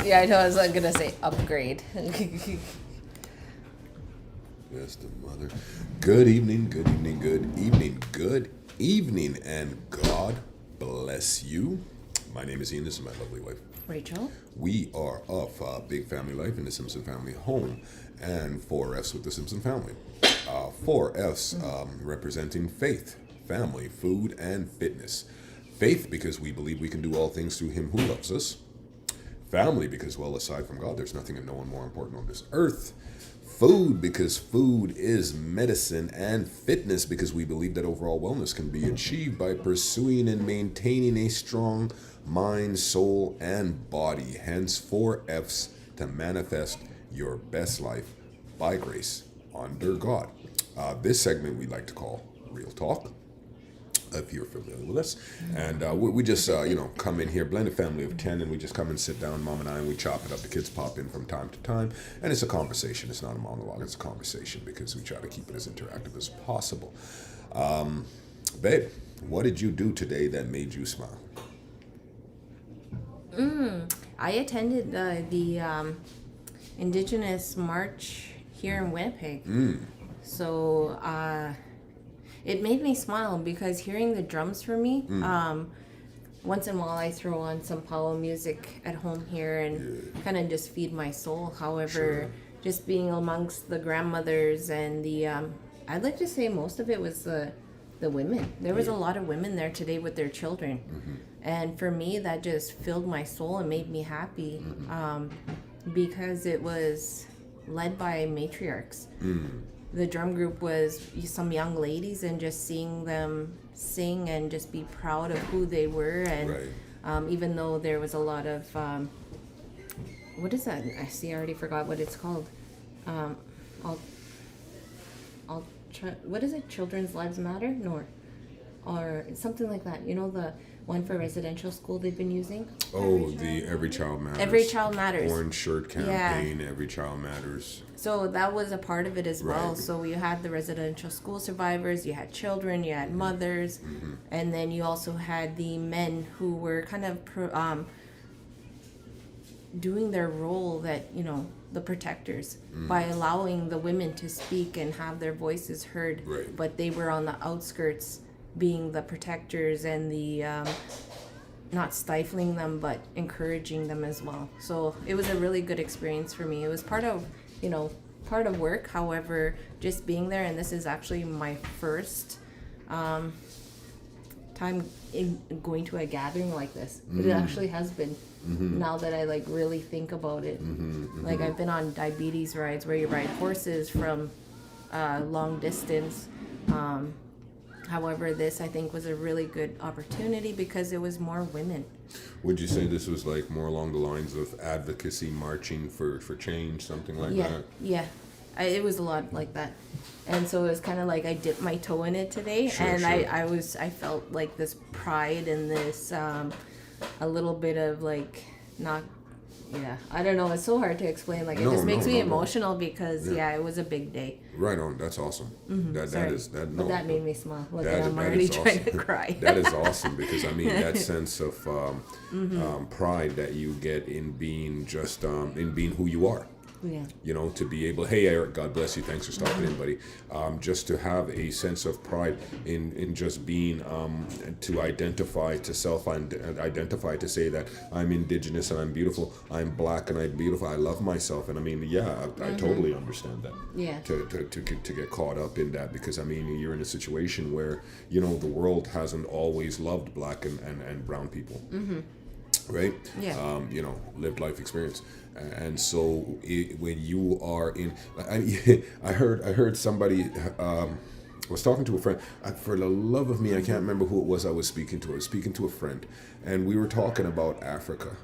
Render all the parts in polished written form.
Yeah, I know. I was like, gonna say upgrade. Yes, the mother. Good evening, good evening, good evening, good evening, and God bless you. My name is Ian. This is my lovely wife. Rachel. We are of Big Family Life in the Simpson family home, and 4Fs with the Simpson family. 4Fs representing faith, family, food, and fitness. Faith because we believe we can do all things through Him who loves us. Family because, well, aside from God, there's nothing and no one more important on this earth. Food because food is medicine, and fitness because we believe that overall wellness can be achieved by pursuing and maintaining a strong mind, soul, and body. Hence, 4Fs to manifest your best life by grace under God. This segment we like to call Real Talk, if you're familiar with us. And we just, come in here, blended family of 10, and we just come and sit down, Mom and I, and we chop it up. The kids pop in from time to time. And it's a conversation. It's not a monologue. It's a conversation because we try to keep it as interactive as possible. Babe, what did you do today that made you smile? I attended the Indigenous March here in Winnipeg. So it made me smile because hearing the drums for me, once in a while I throw on some powwow music at home here and kind of just feed my soul. However, just being amongst the grandmothers and the, I'd like to say most of it was the women. There was a lot of women there today with their children. And for me, that just filled my soul and made me happy because it was led by matriarchs. The drum group was some young ladies, and just seeing them sing and just be proud of who they were. And even though there was a lot of, what is that? I already forgot what it's called. What is it? Children's Lives Matter? No. Or something like that. You know, the one for residential school they've been using? The Every Child Matters. Every Child Matters. Orange Shirt campaign, Every Child Matters. So that was a part of it as well. So you had the residential school survivors, you had children, you had mothers, and then you also had the men who were kind of doing their role that, the protectors, by allowing the women to speak and have their voices heard. But they were on the outskirts being the protectors and the not stifling them but encouraging them as well. So it was a really good experience for me. It was part of work. However, just being there, and this is actually my first time in going to a gathering like this. It actually has been. Now that I really think about it. I've been on diabetes rides where you ride horses from long distance. However, this I think was a really good opportunity because it was more women. Would you say this was more along the lines of advocacy, marching for change, something like that? Yeah. It was a lot like that. And so it was kind of like I dipped my toe in it today. I felt like this pride and this a little bit of I don't know. It's so hard to explain. It just makes me emotional because it was a big day. Right on. That's awesome. But that made me smile. I'm already trying to cry. That is awesome because that sense of pride that you get in being in being who you are. To be able, hey Eric, God bless you, thanks for stopping in, buddy. Just to have a sense of pride in just being to identify, to self-identify, to say that I'm Indigenous and I'm beautiful, I'm Black and I'm beautiful, I love myself. And I totally understand that. To get caught up in that because you're in a situation where the world hasn't always loved Black and brown people. Right? Lived life experience. And so when you are in, I heard somebody, I was talking to a friend, for the love of me, I can't remember who it was I was speaking to. I was speaking to a friend, and we were talking about Africa.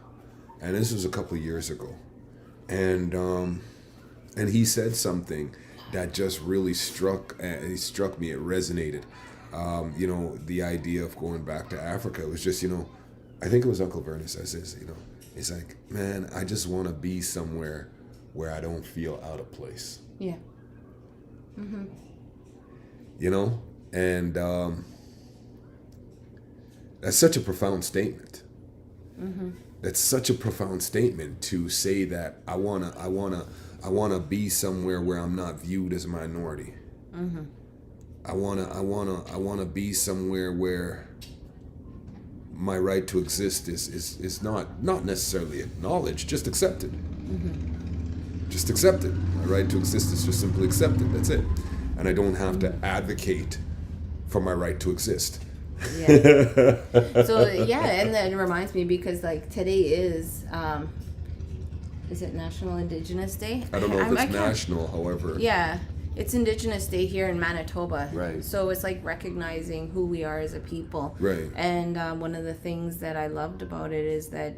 And this was a couple of years ago. And he said something that just really struck me. It resonated. The idea of going back to Africa. It was just, I think it was Uncle Vernon says this, it's like, man, I just want to be somewhere where I don't feel out of place. Yeah. And that's such a profound statement. That's such a profound statement to say that I wanna be somewhere where I'm not viewed as a minority. Mm-hmm. I wanna be somewhere where my right to exist is not necessarily acknowledged, just accepted. Mm-hmm. Just accepted. My right to exist is just simply accepted. That's it. And I don't have to advocate for my right to exist. Yeah. So yeah, and that reminds me because like today is it National Indigenous Day? I don't know if it's national, however. Yeah, it's Indigenous Day here in Manitoba. Right. So it's like recognizing who we are as a people. Right. And one of the things that I loved about it is that,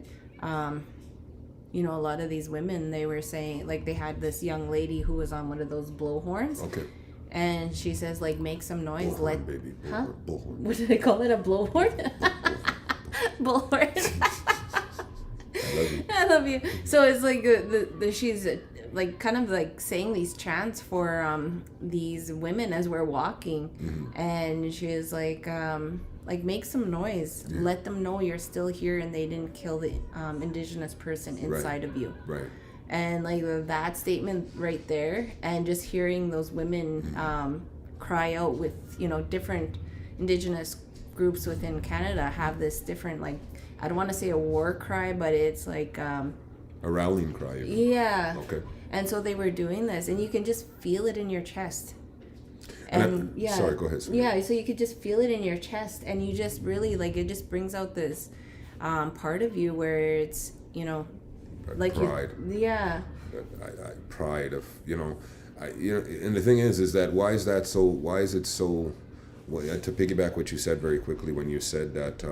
you know, a lot of these women, they were saying, like, they had this young lady who was on one of those blowhorns. Okay. And she says, like, make some noise. Bullhorn, baby. Bullhorn, Huh? bullhorn. What do they call it? A blowhorn? Bullhorn. I love you. I love you. So it's like she's like kind of like saying these chants for these women as we're walking, and she is like make some noise, let them know you're still here and they didn't kill the Indigenous person inside of you. Right. And like that statement right there, and just hearing those women cry out with, you know, different Indigenous groups within Canada have this different, like, I don't want to say a war cry, but it's like a rallying cry. Yeah. Okay. And so they were doing this, and you can just feel it in your chest. Sorry, go ahead. Sorry. Yeah, so you could just feel it in your chest, and you just really, like, it just brings out this part of you where it's, you know, like pride. Yeah. Pride of, you know, and the thing is that why is it so, well, to piggyback what you said very quickly when you said that,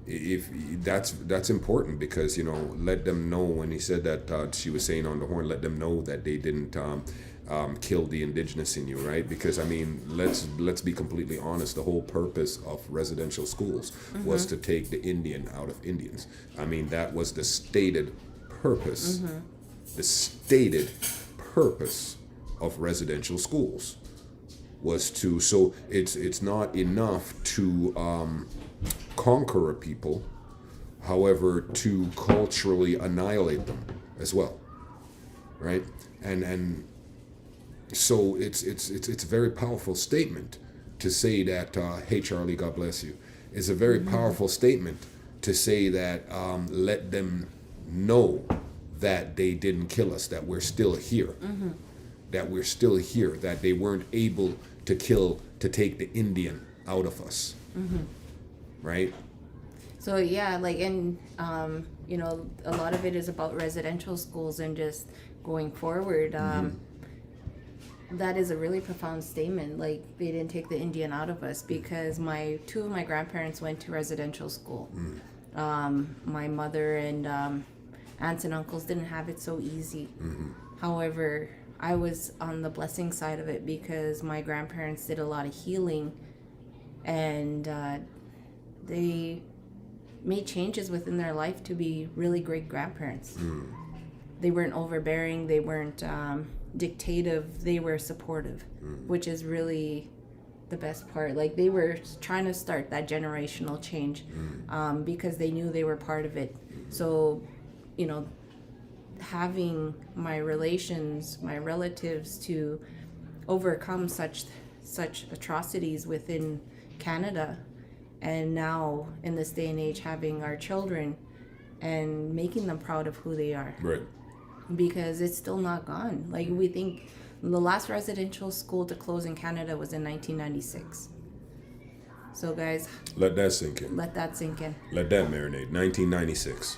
if that's important, because, you know, let them know, when he said that, she was saying on the horn, let them know that they didn't kill the Indigenous in you, right? Because I mean, let's be completely honest. The whole purpose of residential schools was to take the Indian out of Indians. I mean, that was the stated purpose. The stated purpose of residential schools was to. So it's not enough to conquer a people, however, to culturally annihilate them as well, right? And so it's a very powerful statement to say that, hey Charlie, God bless you. It's a very powerful statement to say that, let them know that they didn't kill us, that we're still here, that we're still here, that they weren't able to take the Indian out of us, right? So yeah, like, and you know, a lot of it is about residential schools and just going forward. That is a really profound statement. Like, they didn't take the Indian out of us, because two of my grandparents went to residential school. My mother and aunts and uncles didn't have it so easy. However, I was on the blessing side of it, because my grandparents did a lot of healing, and they made changes within their life to be really great grandparents. They weren't overbearing, they weren't dictative, they were supportive, which is really the best part. Like, they were trying to start that generational change, because they knew they were part of it. So, you know, having my relatives to overcome such atrocities within Canada, and now in this day and age having our children and making them proud of who they are. Right. Because it's still not gone. Like, we think the last residential school to close in Canada was in 1996. So guys, let that sink in. Let that sink in. Let that marinate. 1996.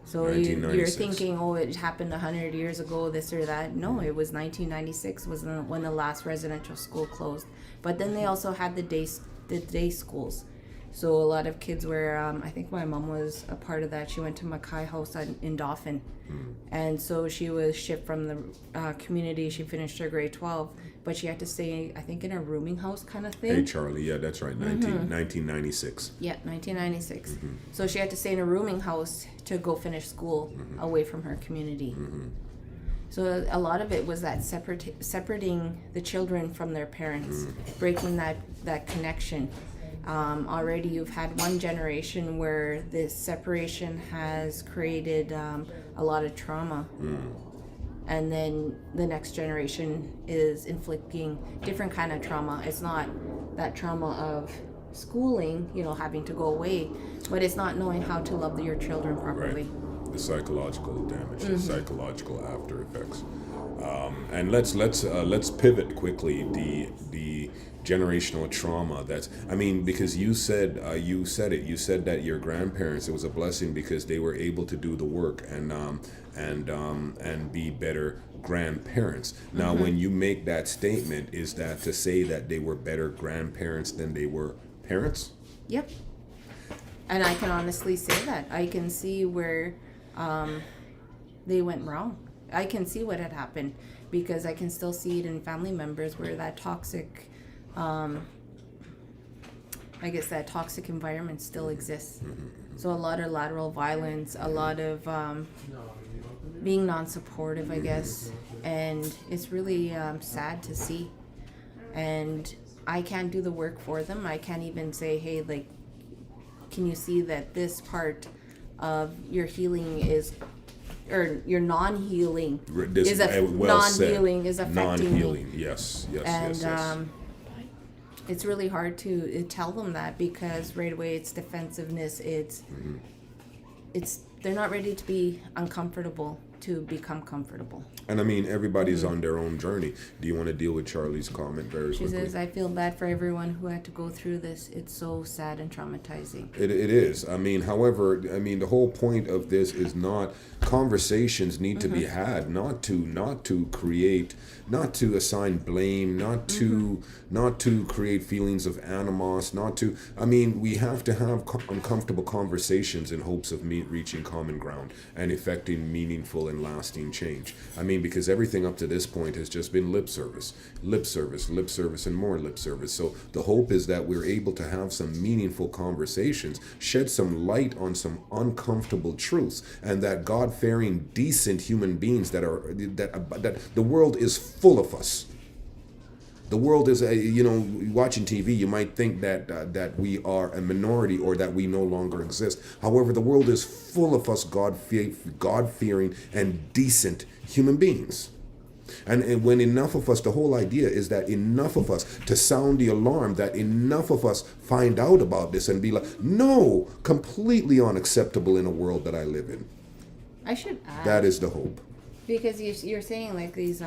So you're thinking, oh, it happened 100 years ago, this or that. No, it was 1996 was when the last residential school closed. But then they also had the day schools. So a lot of kids were, I think my mom was a part of that. She went to Mackay House in Dauphin. And so she was shipped from the community. She finished her grade 12, but she had to stay, I think, in a rooming house kind of thing. Hey, Charlie, yeah, that's right, 1996. Yeah, 1996. So she had to stay in a rooming house to go finish school away from her community. So a lot of it was that separating the children from their parents, breaking that connection. Already you've had one generation where this separation has created a lot of trauma. And then the next generation is inflicting different kind of trauma. It's not that trauma of schooling, having to go away, but it's not knowing how to love your children properly. Right. The psychological damage, the psychological after effects. And let's pivot quickly. The generational trauma because you said that your grandparents, it was a blessing because they were able to do the work and be better grandparents. Now, when you make that statement, is that to say that they were better grandparents than they were parents? Yep. And I can honestly say that. I can see where they went wrong. I can see what had happened because I can still see it in family members where that toxic, that toxic environment still exists. So a lot of lateral violence, a lot of being non-supportive, I guess. And it's really sad to see. And I can't do the work for them. I can't even say, hey, like, can you see that this part of your healing or your non-healing is non-healing is affecting non-healing. me. Yes. And it's really hard to tell them that because right away it's defensiveness. It's they're not ready to be uncomfortable to become comfortable. And I mean, everybody's on their own journey. Do you want to deal with Charlie's comment very quickly? She says, I feel bad for everyone who had to go through this. It's so sad and traumatizing. It is. I mean, however, the whole point of this is not conversations need to be had, not to create, not to assign blame, not to create feelings of animos, we have to have uncomfortable conversations in hopes of reaching common ground and effecting meaningful and lasting change. Because everything up to this point has just been lip service, and more lip service. So the hope is that we're able to have some meaningful conversations, shed some light on some uncomfortable truths, and that God-fearing, decent human beings that the world is full of us. The world is, watching TV, you might think that we are a minority or that we no longer exist. However, the world is full of us God-fearing and decent human beings. And when enough of us, the whole idea is that enough of us to sound the alarm, that enough of us find out about this and be like, no, completely unacceptable in a world that I live in. I should add. That is the hope. Because you're saying like these,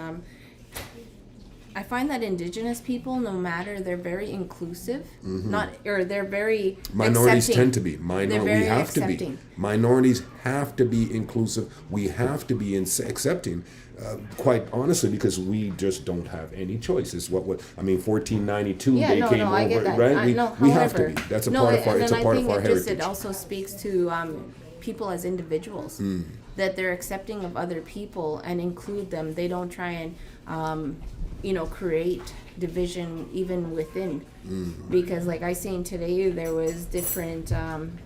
I find that Indigenous people, no matter, they're very inclusive, they're very minorities accepting. Tend to be. We have accepting. to be. Minorities have to be inclusive. We have to be accepting. Quite honestly, because we just don't have any choice. It's 1492 they came over, I get that. right? We have to be. That's a part of our. It's a part of our heritage. It also speaks to people as individuals that they're accepting of other people and include them. They don't try and create division even within, because like I seen today, there was different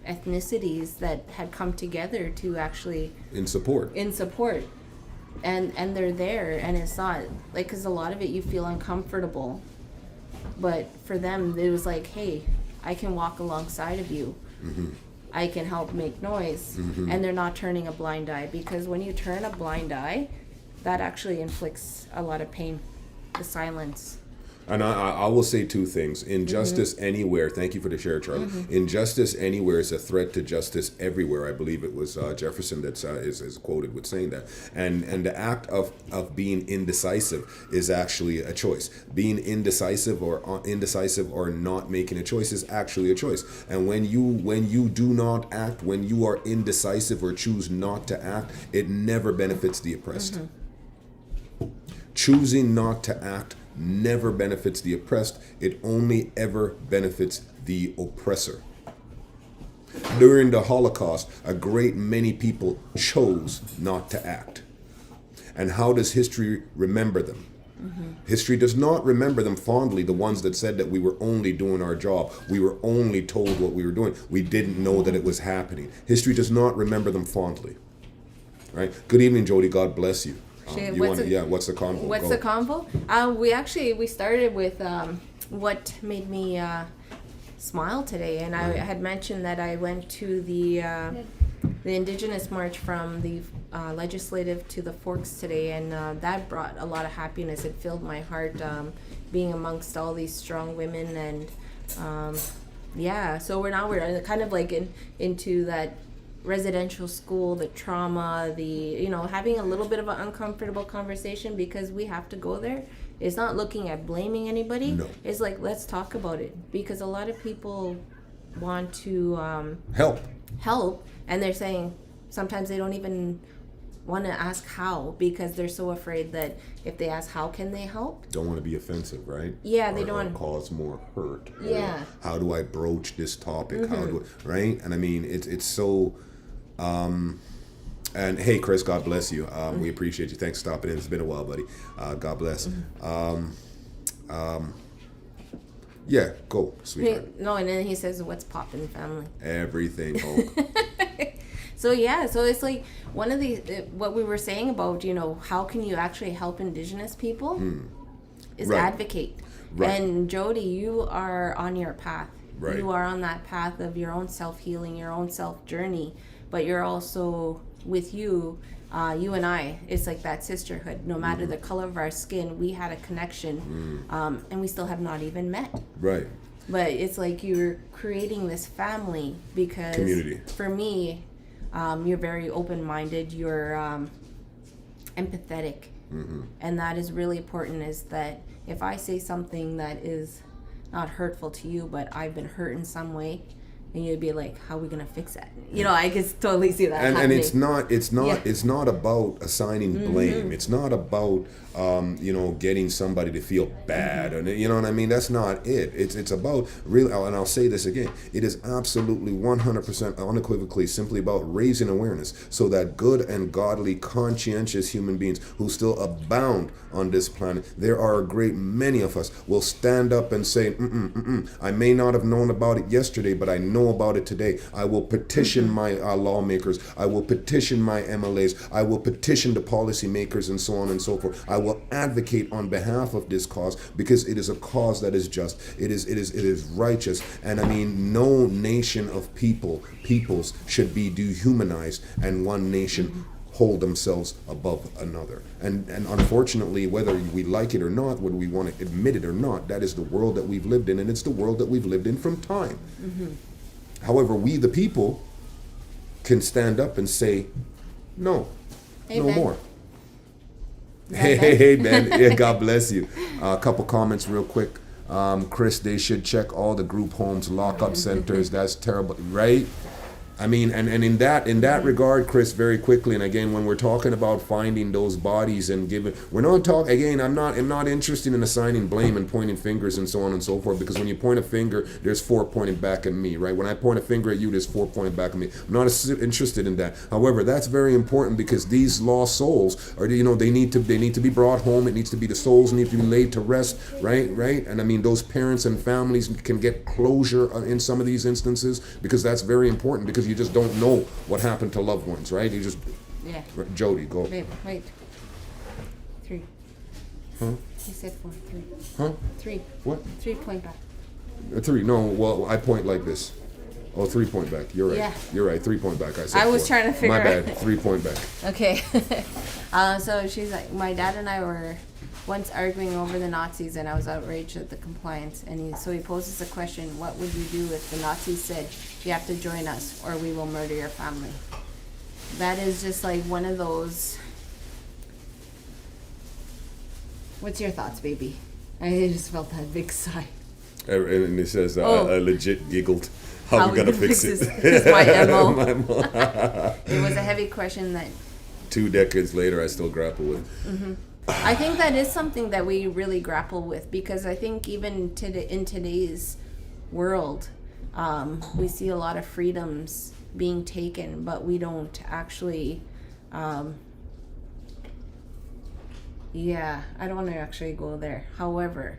ethnicities that had come together to actually in support. And they're there, and it's not like, because a lot of it you feel uncomfortable, but for them it was like, hey, I can walk alongside of you, I can help make noise, and they're not turning a blind eye, because when you turn a blind eye, that actually inflicts a lot of pain, the silence. And I will say two things. Injustice anywhere. Thank you for the share, Charlie. Injustice anywhere is a threat to justice everywhere. I believe it was Jefferson that is quoted with saying that. And the act of being indecisive is actually a choice. Being indecisive or not making a choice is actually a choice. And when you do not act, when you are indecisive or choose not to act, it never benefits the oppressed. Choosing not to act never benefits the oppressed. It only ever benefits the oppressor. During the Holocaust, a great many people chose not to act. And how does history remember them? History does not remember them fondly, the ones that said that we were only doing our job. We were only told what we were doing. We didn't know that it was happening. History does not remember them fondly. Right? Good evening, Jody. God bless you. What's the convo? What's the convo? We started with what made me smile today. And I had mentioned that I went to the Indigenous March from the Legislative to the Forks today, and that brought a lot of happiness. It filled my heart being amongst all these strong women, and so we're kind of like into that residential school, the trauma, the having a little bit of an uncomfortable conversation, because we have to go there. It's not looking at blaming anybody. No. It's like, let's talk about it, because a lot of people want to help, and they're saying sometimes they don't even want to ask how, because they're so afraid that if they ask how can they help, don't want to be offensive, right? Yeah, or, they don't or cause more hurt. Yeah. How do I broach this topic? How do I, right? And I mean, it's so. And hey, Chris, God bless you. We appreciate you. Thanks for stopping in. It's been a while, buddy. God bless. Yeah, go, sweetheart. No, and then he says, "What's poppin', family?" Everything, Hulk. So it's like one of the what we were saying about how can you actually help Indigenous people is Right. advocate. Right. And Jody, you are on your path. Right. You are on that path of your own self-healing, your own self-journey, but you're also with you and I, it's like that sisterhood. No matter the color of our skin, we had a connection, and we still have not even met. Right. But it's like you're creating this family, because Community. For me, you're very open-minded, you're empathetic, and that is really important, is that if I say something that is not hurtful to you, but I've been hurt in some way, and you'd be like, how are we gonna fix that? I can totally see that happening. And it's not about assigning blame. It's not about getting somebody to feel bad, and you know what I mean. That's not it. It's about really, and I'll say this again. It is absolutely 100% unequivocally simply about raising awareness, so that good and godly, conscientious human beings who still abound on this planet, there are a great many of us, will stand up and say, I may not have known about it yesterday, but I know about it today. I will petition my lawmakers. I will petition my MLAs. I will petition the policymakers, and so on and so forth. I will advocate on behalf of this cause, because it is a cause that is just. It is righteous. And I mean, no nation of peoples should be dehumanized, and one nation hold themselves above another. And unfortunately, whether we like it or not, whether we want to admit it or not, that is the world that we've lived in, and it's the world that we've lived in from time. However, we the people can stand up and say, no, no Ben. more. Hey, man. Yeah, God bless you. A couple comments real quick. Chris, they should check all the group homes, lockup centers. That's terrible, right? I mean, and in that regard, Chris, very quickly, and again, when we're talking about finding those bodies and giving, we're not talking, again, I'm not interested in assigning blame and pointing fingers and so on and so forth, because when you point a finger, there's four pointing back at me, right? When I point a finger at you, there's four pointing back at me. I'm not interested in that. However, that's very important, because these lost souls are, they need to be brought home. It needs to be, the souls need to be laid to rest, right? And I mean, those parents and families can get closure in some of these instances, because that's very important, because you just don't know what happened to loved ones, right? You just, Yeah. Jody, go. Wait. 3. Huh? He said 4. 3. Huh? 3. What? 3 point back. 3. No, well, I point like this. Oh, 3 point back. You're right. Yeah. You're right. 3 point back. I said I was 4. trying to figure My out. bad. 3 point back. Okay. So she's like, my dad and I were once arguing over the Nazis, and I was outraged at the compliance. And so he poses the question, what would you do if the Nazis said, you have to join us or we will murder your family? That is just like one of those. What's your thoughts, baby? I just felt that big sigh. And it says, I legit giggled. How we gonna fix it? This is my MO. It was a heavy question that 2 decades later, I still grapple with. I think that is something that we really grapple with, because I think even in today's world, we see a lot of freedoms being taken, but we don't actually, I don't want to actually go there. However,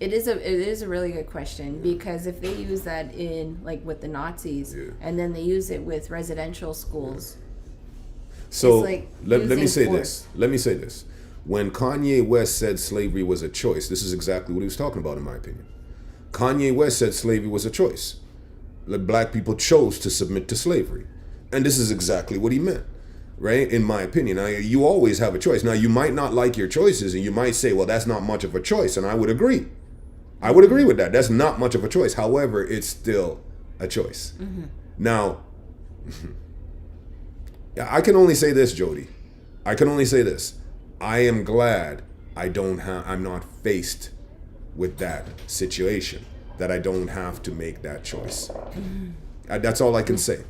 it is a really good question, because if they use that in, like, with the Nazis, and then they use it with residential schools. So like let me say force. this. Let me say this. When Kanye West said slavery was a choice, this is exactly what he was talking about, in my opinion. Kanye West said slavery was a choice. Like black people chose to submit to slavery. And this is exactly what he meant, right? In my opinion. Now, you always have a choice. Now, you might not like your choices, and you might say, well, that's not much of a choice. And I would agree. I would agree with that. That's not much of a choice. However, it's still a choice. Mm-hmm. Now, I can only say this, Jody. I can only say this. I am glad I'm not faced with that situation, that I don't have to make that choice. Mm-hmm. That's all I can say.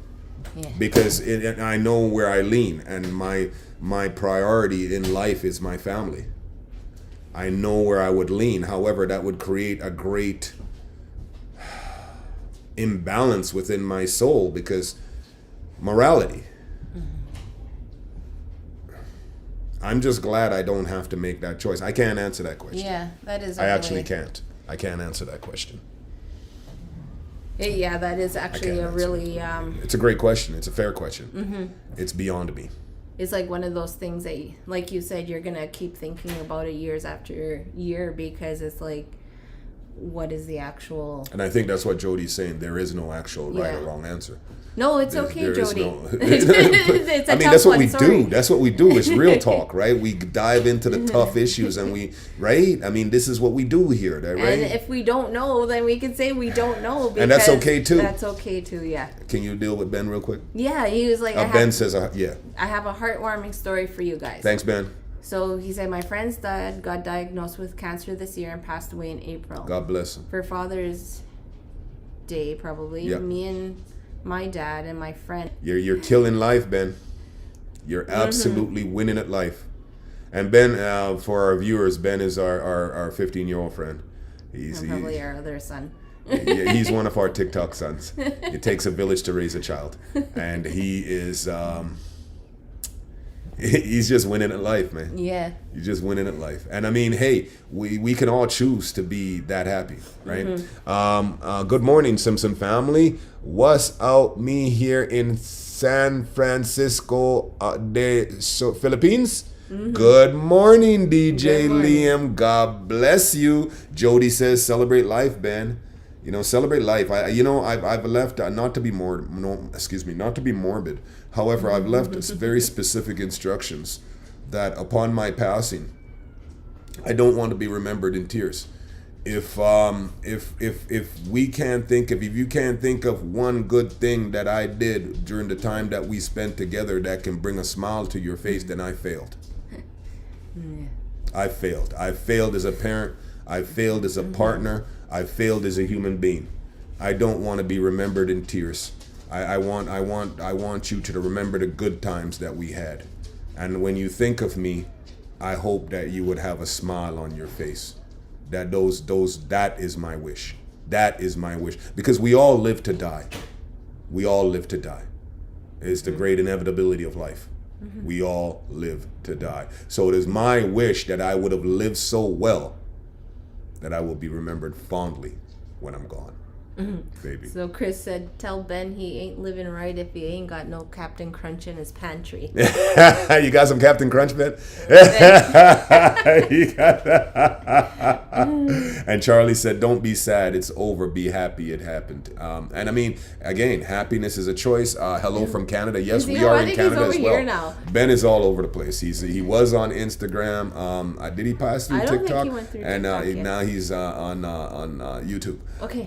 Yeah. Because I know where I lean, and my priority in life is my family. I know where I would lean. However, that would create a great imbalance within my soul, because morality. I'm just glad I don't have to make that choice. I can't answer that question. Yeah, that is. I actually can't. I can't answer that question. Yeah, that is actually a really. It's a great question. It's a fair question. Mm-hmm. It's beyond me. It's like one of those things that, like you said, you're gonna keep thinking about it years after year, because it's like, what is the actual? And I think that's what Jody's saying. There is no actual right or wrong answer. No, it's okay, Jody. It's that's what we do. That's what we do. It's real talk, right? We dive into the tough issues, and right? I mean, this is what we do here, right? And if we don't know, then we can say we don't know. And that's okay too. That's okay too, yeah. Can you deal with Ben real quick? Yeah, he was like, Ben says, yeah. I have a heartwarming story for you guys. Thanks, Ben. So he said, my friend's dad got diagnosed with cancer this year and passed away in April. God bless him. For Father's Day, probably. Yep. Me and my dad and my friend. You're killing life, Ben. You're absolutely winning at life. And Ben, for our viewers, Ben is our 15-year-old friend. He's probably our other son. He's one of our TikTok sons. It takes a village to raise a child, and he is. He's just winning at life, man. Yeah. He's just winning at life. And I mean, hey, we can all choose to be that happy, right? Mm-hmm. Good morning, Simpson family. What's out me here in San Francisco, Philippines? Mm-hmm. Good morning, DJ Liam. God bless you. Jody says, celebrate life, Ben. You know, celebrate life. I've left not to be not to be morbid. However, I've left very specific instructions that upon my passing, I don't want to be remembered in tears. If you can't think of one good thing that I did during the time that we spent together that can bring a smile to your face, then I failed. I failed. I failed as a parent. I failed as a partner. I failed as a human being. I don't want to be remembered in tears. I want you to remember the good times that we had. And when you think of me, I hope that you would have a smile on your face. That is my wish. That is my wish. Because we all live to die. We all live to die. It's the great inevitability of life. Mm-hmm. We all live to die. So it is my wish that I would have lived so well that I will be remembered fondly when I'm gone. Mm-hmm. Baby. So Chris said, tell Ben he ain't living right if he ain't got no Captain Crunch in his pantry. You got some Captain Crunch, Ben? You got And Charlie said, don't be sad. It's over. Be happy it happened. And I mean, again, happiness is a choice. Hello from Canada. Yes, we are in Canada as well. Now. Ben is all over the place. He was on Instagram. Did he pass through TikTok? Think he went through and TikTok now he's on YouTube. Okay.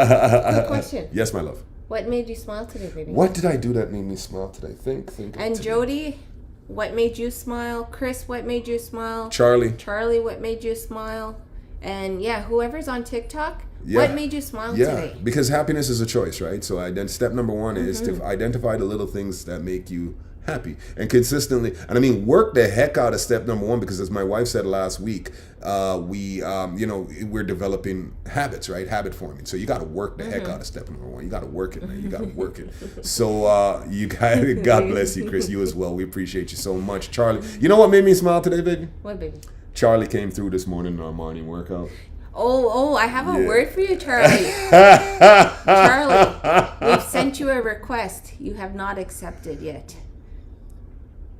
Good question. Yes, my love. What made you smile today, baby? What did I do that made me smile today? Think. And Jody, what made you smile? Chris, what made you smile? Charlie, what made you smile? And whoever's on TikTok, what made you smile today? Yeah, because happiness is a choice, right? So step number one is to identify the little things that make you happy and consistently, and I mean, work the heck out of step number one, because as my wife said last week, we're developing habits, right? Habit forming. So you got to work the heck out of step number one. You got to work it, man. You got to work it. So God bless you, Chris. You as well. We appreciate you so much, Charlie. You know what made me smile today, baby? What, baby? Charlie came through this morning in our morning workout. Oh, I have a word for you, Charlie. Charlie, we've sent you a request you have not accepted yet.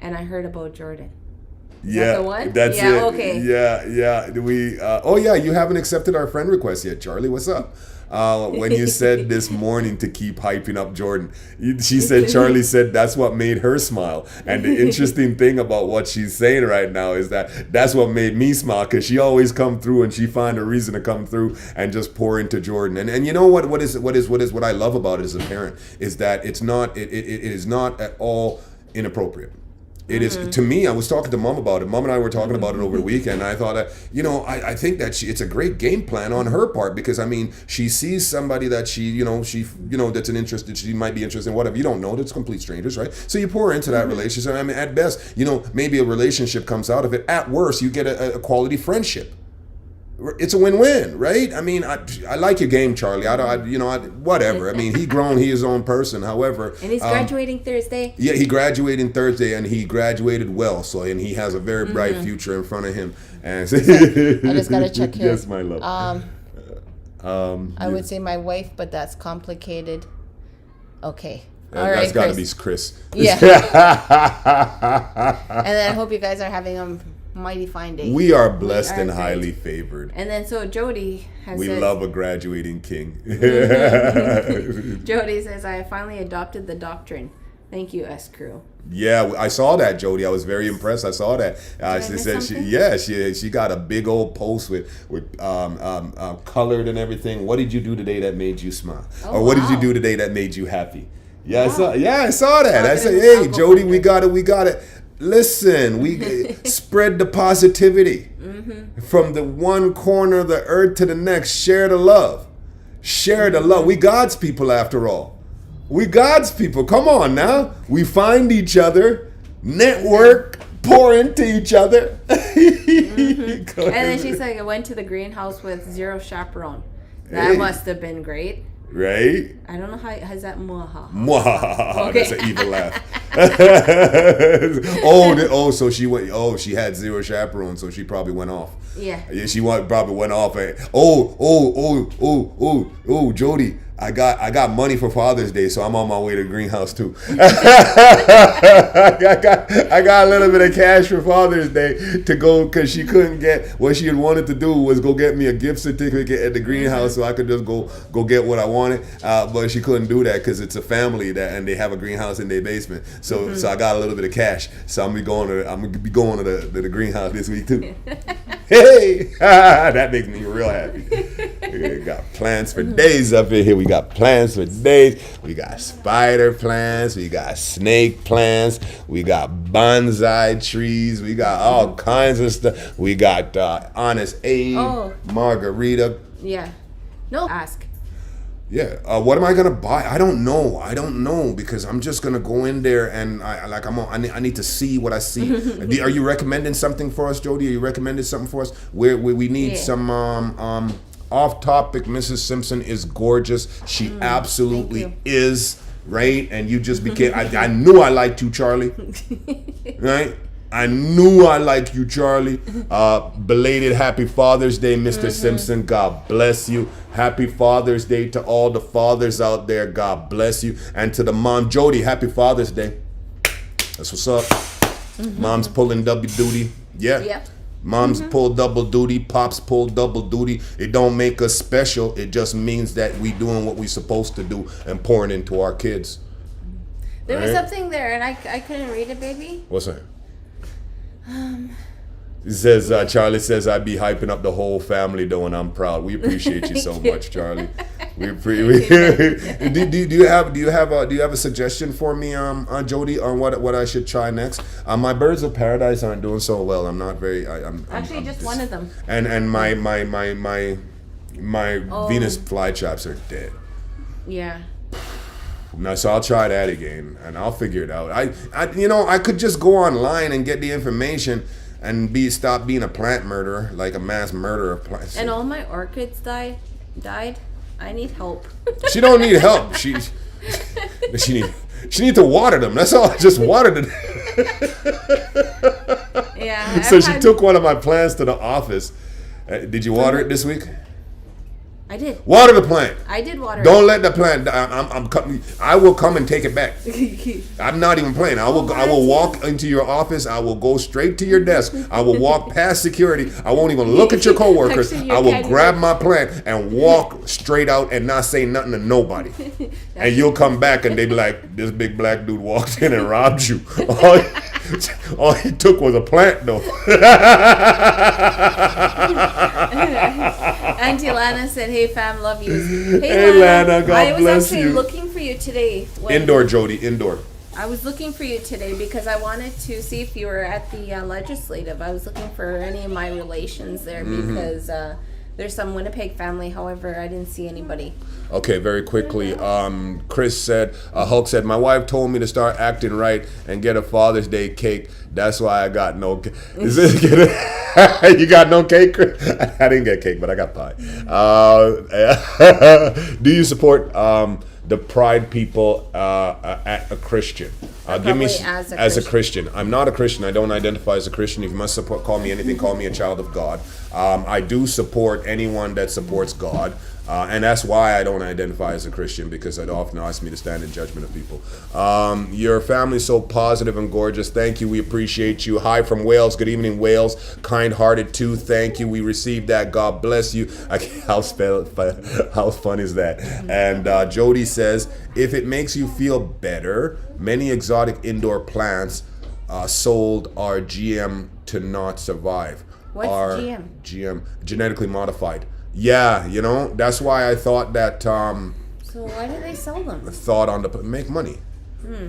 And I heard about Jordan. Yeah, the one? that's Yeah, it. okay. Yeah. Oh yeah, you haven't accepted our friend request yet, Charlie. What's up? When you said this morning to keep hyping up Jordan, she said Charlie said that's what made her smile. And the interesting thing about what she's saying right now is that that's what made me smile, because she always come through and she find a reason to come through and just pour into Jordan. And you know what I love about it as a parent is that it is not at all inappropriate. It is, to me, I was talking to Mom about it. Mom and I were talking about it over the weekend. And I thought, I think that it's a great game plan on her part, because, I mean, she sees somebody that she that's an interest, that she might be interested in, whatever. You don't know, that's complete strangers, right? So you pour into that relationship. I mean, at best, maybe a relationship comes out of it. At worst, you get a quality friendship. It's a win-win, right? I mean, I like your game, Charlie. Whatever. I mean, he grown, he his own person. However, and he's graduating Thursday. Yeah, he graduated Thursday, and he graduated well. So, and he has a very bright future in front of him. And I just gotta check here. Yes, my love. I would say my wife, but that's complicated. Okay. All that's right, got to Chris. be Chris. Yeah. And then I hope you guys are having a mighty fine day. We are blessed We are and great. highly favored. And then so Jody has We said, love a graduating king. Jody says, I finally adopted the doctrine. Thank you, S Crew. Yeah, I saw that, Jody. I was very impressed. I saw that. She miss said something? she got a big old post with colored and everything. What did you do today that made you smile? Oh, or what did you wow. do today that made you happy? Yeah, Wow. I saw that. I said, hey, Jody, we got it. Listen, we spread the positivity from the one corner of the earth to the next. Share the love. Share the love. We God's people, after all. We God's people. Come on now. We find each other, network, pour into each other. And then she's like, I went to the greenhouse with zero chaperone. That Hey. must have been great. Right? I don't know how that muaha. Mwah. Okay. That's an evil laugh. So she went. Oh, she had zero chaperone, so she probably went off. Yeah. Yeah, probably went off. And, Jody, I got money for Father's Day, so I'm on my way to the greenhouse too. I got a little bit of cash for Father's Day to go, because she couldn't get what she had wanted to do was go get me a gift certificate at the greenhouse so I could just go get what I wanted. But she couldn't do that because it's a family and they have a greenhouse in their basement. So I got a little bit of cash. So I'm gonna be going to the greenhouse this week too. Hey, that makes me real happy. We got plans for days up in here. We got plans for days. We got spider plants. We got snake plants. We got bonsai trees. We got all kinds of stuff. We got Honest Abe, Margarita. Yeah. No, ask. Yeah. What am I gonna buy? I don't know because I'm just gonna go in there and I need to see what I see. Are you recommending something for us, Jody? Are you recommending something for us? Where we need some off topic. Mrs. Simpson is gorgeous. She absolutely is. Right? And you just became. I knew I liked you, Charlie. Right? I knew I liked you, Charlie. Belated Happy Father's Day, Mr. Simpson. God bless you. Happy Father's Day to all the fathers out there. God bless you. And to the mom, Jody, Happy Father's Day. That's what's up. Mom's pulling double duty. Yeah. Yep. Moms pull double duty. Pops pull double duty. It don't make us special. It just means that we doing what we supposed to do and pouring into our kids. There was Right? something there, and I couldn't read it, baby. What's that? It says Charlie says I'd be hyping up the whole family though, and I'm proud. We appreciate you so much, Charlie. Do you have a suggestion for me, Jody, on what I should try next? My birds of paradise aren't doing so well. I'm not very. I'm Just one of them. And my Venus flytraps are dead. Yeah. No, so I'll try that again, and I'll figure it out. I could just go online and get the information, and stop being a plant murderer, like a mass murderer of plants. And all my orchids died. I need help. She don't need help. She need to water them. That's all. Just water them. Yeah. So she took one of my plants to the office. Did you water it this week? I did. Water the plant. I did water. Don't let the plant. I will come and take it back. I'm not even playing. I will walk into your office. I will go straight to your desk. I will walk past security. I won't even look at your coworkers. Actually, I will grab my plant and walk straight out and not say nothing to nobody. And you'll come back and they be like, "This big black dude walked in and robbed you." All he took was a plant, though. Auntie Lana said, "Hey fam, love you." Hey, Lana, God bless I was actually you. looking for you today. Indoor, Jody, indoor. I was looking for you today because I wanted to see if you were at the legislative. I was looking for any of my relations there because there's some Winnipeg family. However, I didn't see anybody. Okay, very quickly. Chris said, Hulk said, my wife told me to start acting right and get a Father's Day cake. That's why I got no cake. Is this good? You got no cake, Chris? I didn't get cake, but I got pie. Do you support the Pride people at a Christian? Give me as a Christian. I'm not a Christian. I don't identify as a Christian. If you must support, call me anything. Call me a child of God. I do support anyone that supports God. And that's why I don't identify as a Christian, because it often asks me to stand in judgment of people. Your family's so positive and gorgeous. Thank you. We appreciate you. Hi from Wales. Good evening, Wales. Kind-hearted too. Thank you. We received that. God bless you. How fun is that? And Jody says, if it makes you feel better, many exotic indoor plants sold are GM to not survive. What's GM? GM, genetically modified. Yeah, you know, that's why I thought that. So why do they sell them? Thought on the make money.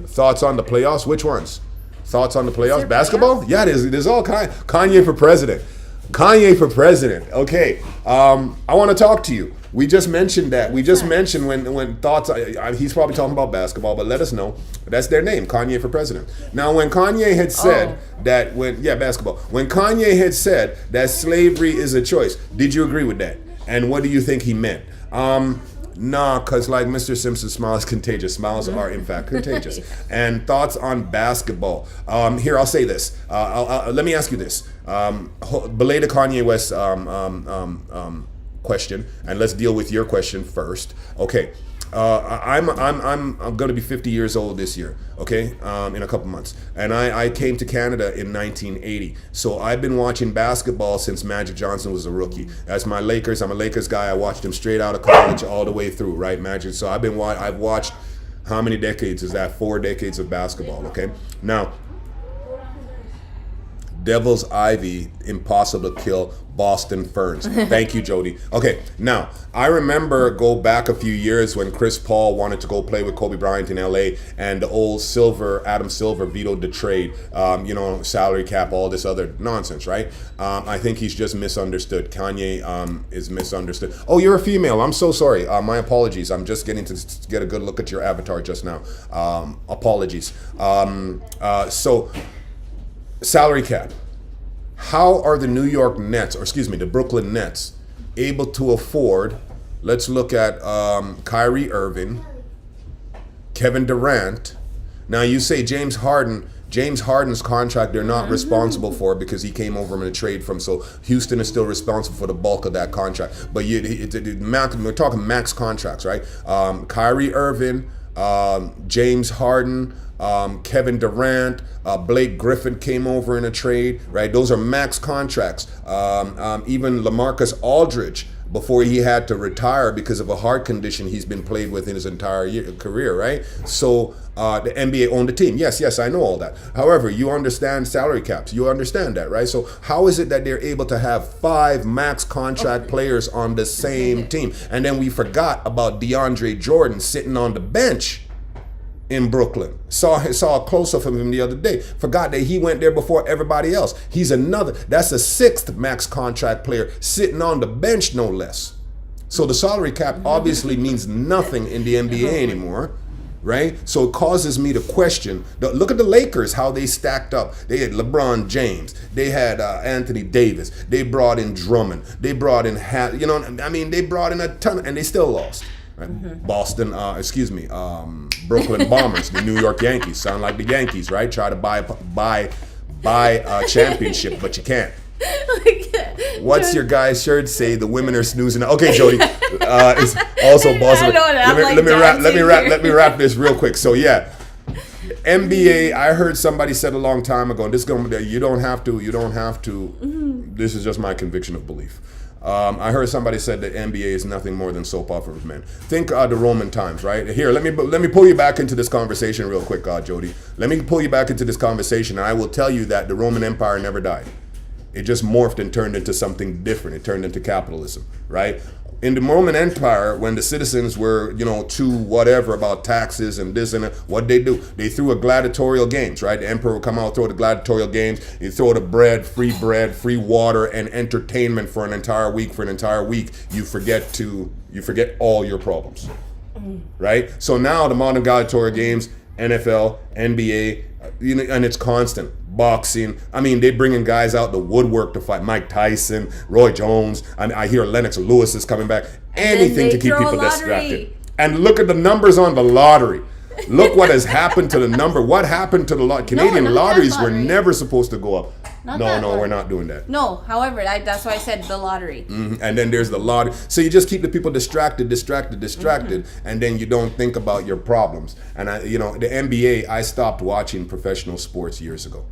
Thoughts on the playoffs? Which ones? Thoughts on the playoffs? Basketball? Playoffs? Yeah, there's all kind. Kanye for president. Kanye for president. Okay, I want to talk to you. We just mentioned that. We just mentioned when thoughts. He's probably talking about basketball, but let us know. That's their name, Kanye for president. Now, when Kanye had said that basketball. When Kanye had said that slavery is a choice, did you agree with that? And what do you think he meant? Nah, because like Mr. Simpson's smile is contagious. Smiles are, in fact, contagious. And thoughts on basketball. Here, I'll say this. Let me ask you this. Belated Kanye West question, and let's deal with your question first. Okay. I'm going to be 50 years old this year, okay, in a couple months. And I came to Canada in 1980. So I've been watching basketball since Magic Johnson was a rookie. That's my Lakers. I'm a Lakers guy. I watched him straight out of college all the way through, right, Magic? So I've watched, how many decades is that? 4 decades of basketball, okay? Now, Devil's Ivy, impossible to kill, Boston Ferns. Thank you, Jody. Okay, now, I remember go back a few years when Chris Paul wanted to go play with Kobe Bryant in LA, and the old Adam Silver vetoed the trade, salary cap, all this other nonsense, right? I think he's just misunderstood. Kanye is misunderstood. Oh, you're a female. I'm so sorry. My apologies. I'm just getting to get a good look at your avatar just now. Apologies. So, salary cap. How are the New York Nets, the Brooklyn Nets, able to afford, let's look at Kyrie Irving, Kevin Durant. Now you say James Harden's contract they're not responsible for because he came over in a trade from, so Houston is still responsible for the bulk of that contract. But we're talking max contracts, right? Kyrie Irving, James Harden, Kevin Durant, Blake Griffin came over in a trade, right? Those are max contracts. Even LaMarcus Aldridge, before he had to retire because of a heart condition he's been played with in his entire career, right? So the NBA owned the team. Yes, I know all that. However, you understand salary caps. You understand that, right? So how is it that they're able to have 5 max contract players on the same team? And then we forgot about DeAndre Jordan sitting on the bench in Brooklyn. Saw a close-up of him the other day. Forgot that he went there before everybody else. That's a 6th max contract player sitting on the bench, no less. So the salary cap obviously means nothing in the NBA anymore, right? So it causes me to question. Look at the Lakers, how they stacked up. They had LeBron James. They had Anthony Davis. They brought in Drummond. They brought in, they brought in a ton, and they still lost. Right? Boston, Brooklyn Bombers, the New York Yankees. Sound like the Yankees, right? Try to buy a championship, but you can't. What's your guy's shirt say? The women are snoozing. Okay, Jody. It's also boss. I know that. Let me wrap this real quick. So yeah, NBA. I heard somebody said a long time ago. And this is gonna. You don't have to. This is just my conviction of belief. I heard somebody said that NBA is nothing more than soap opera with men. Think the Roman times, right? Here, let me pull you back into this conversation real quick, Jody. Let me pull you back into this conversation, and I will tell you that the Roman Empire never died. It just morphed and turned into something different. It turned into capitalism, right? In the Roman Empire, when the citizens were, too whatever about taxes and this and that, what they do? They threw a gladiatorial games, right? The emperor would come out, throw the gladiatorial games. You throw the bread, free water, and entertainment for an entire week. For an entire week, you forget all your problems, right? So now the modern gladiatorial games, NFL, NBA, and it's constant. Boxing. I mean, they bringing guys out the woodwork to fight. Mike Tyson, Roy Jones. I hear Lennox Lewis is coming back. Anything to keep people distracted. And look at the numbers on the lottery. Look what has happened to the number. What happened to the Canadian lotteries were never supposed to go up. No, we're not doing that. No, however, that's why I said the lottery. Mm-hmm. And then there's the lottery. So you just keep the people distracted, mm-hmm. and then you don't think about your problems. And the NBA, I stopped watching professional sports years ago.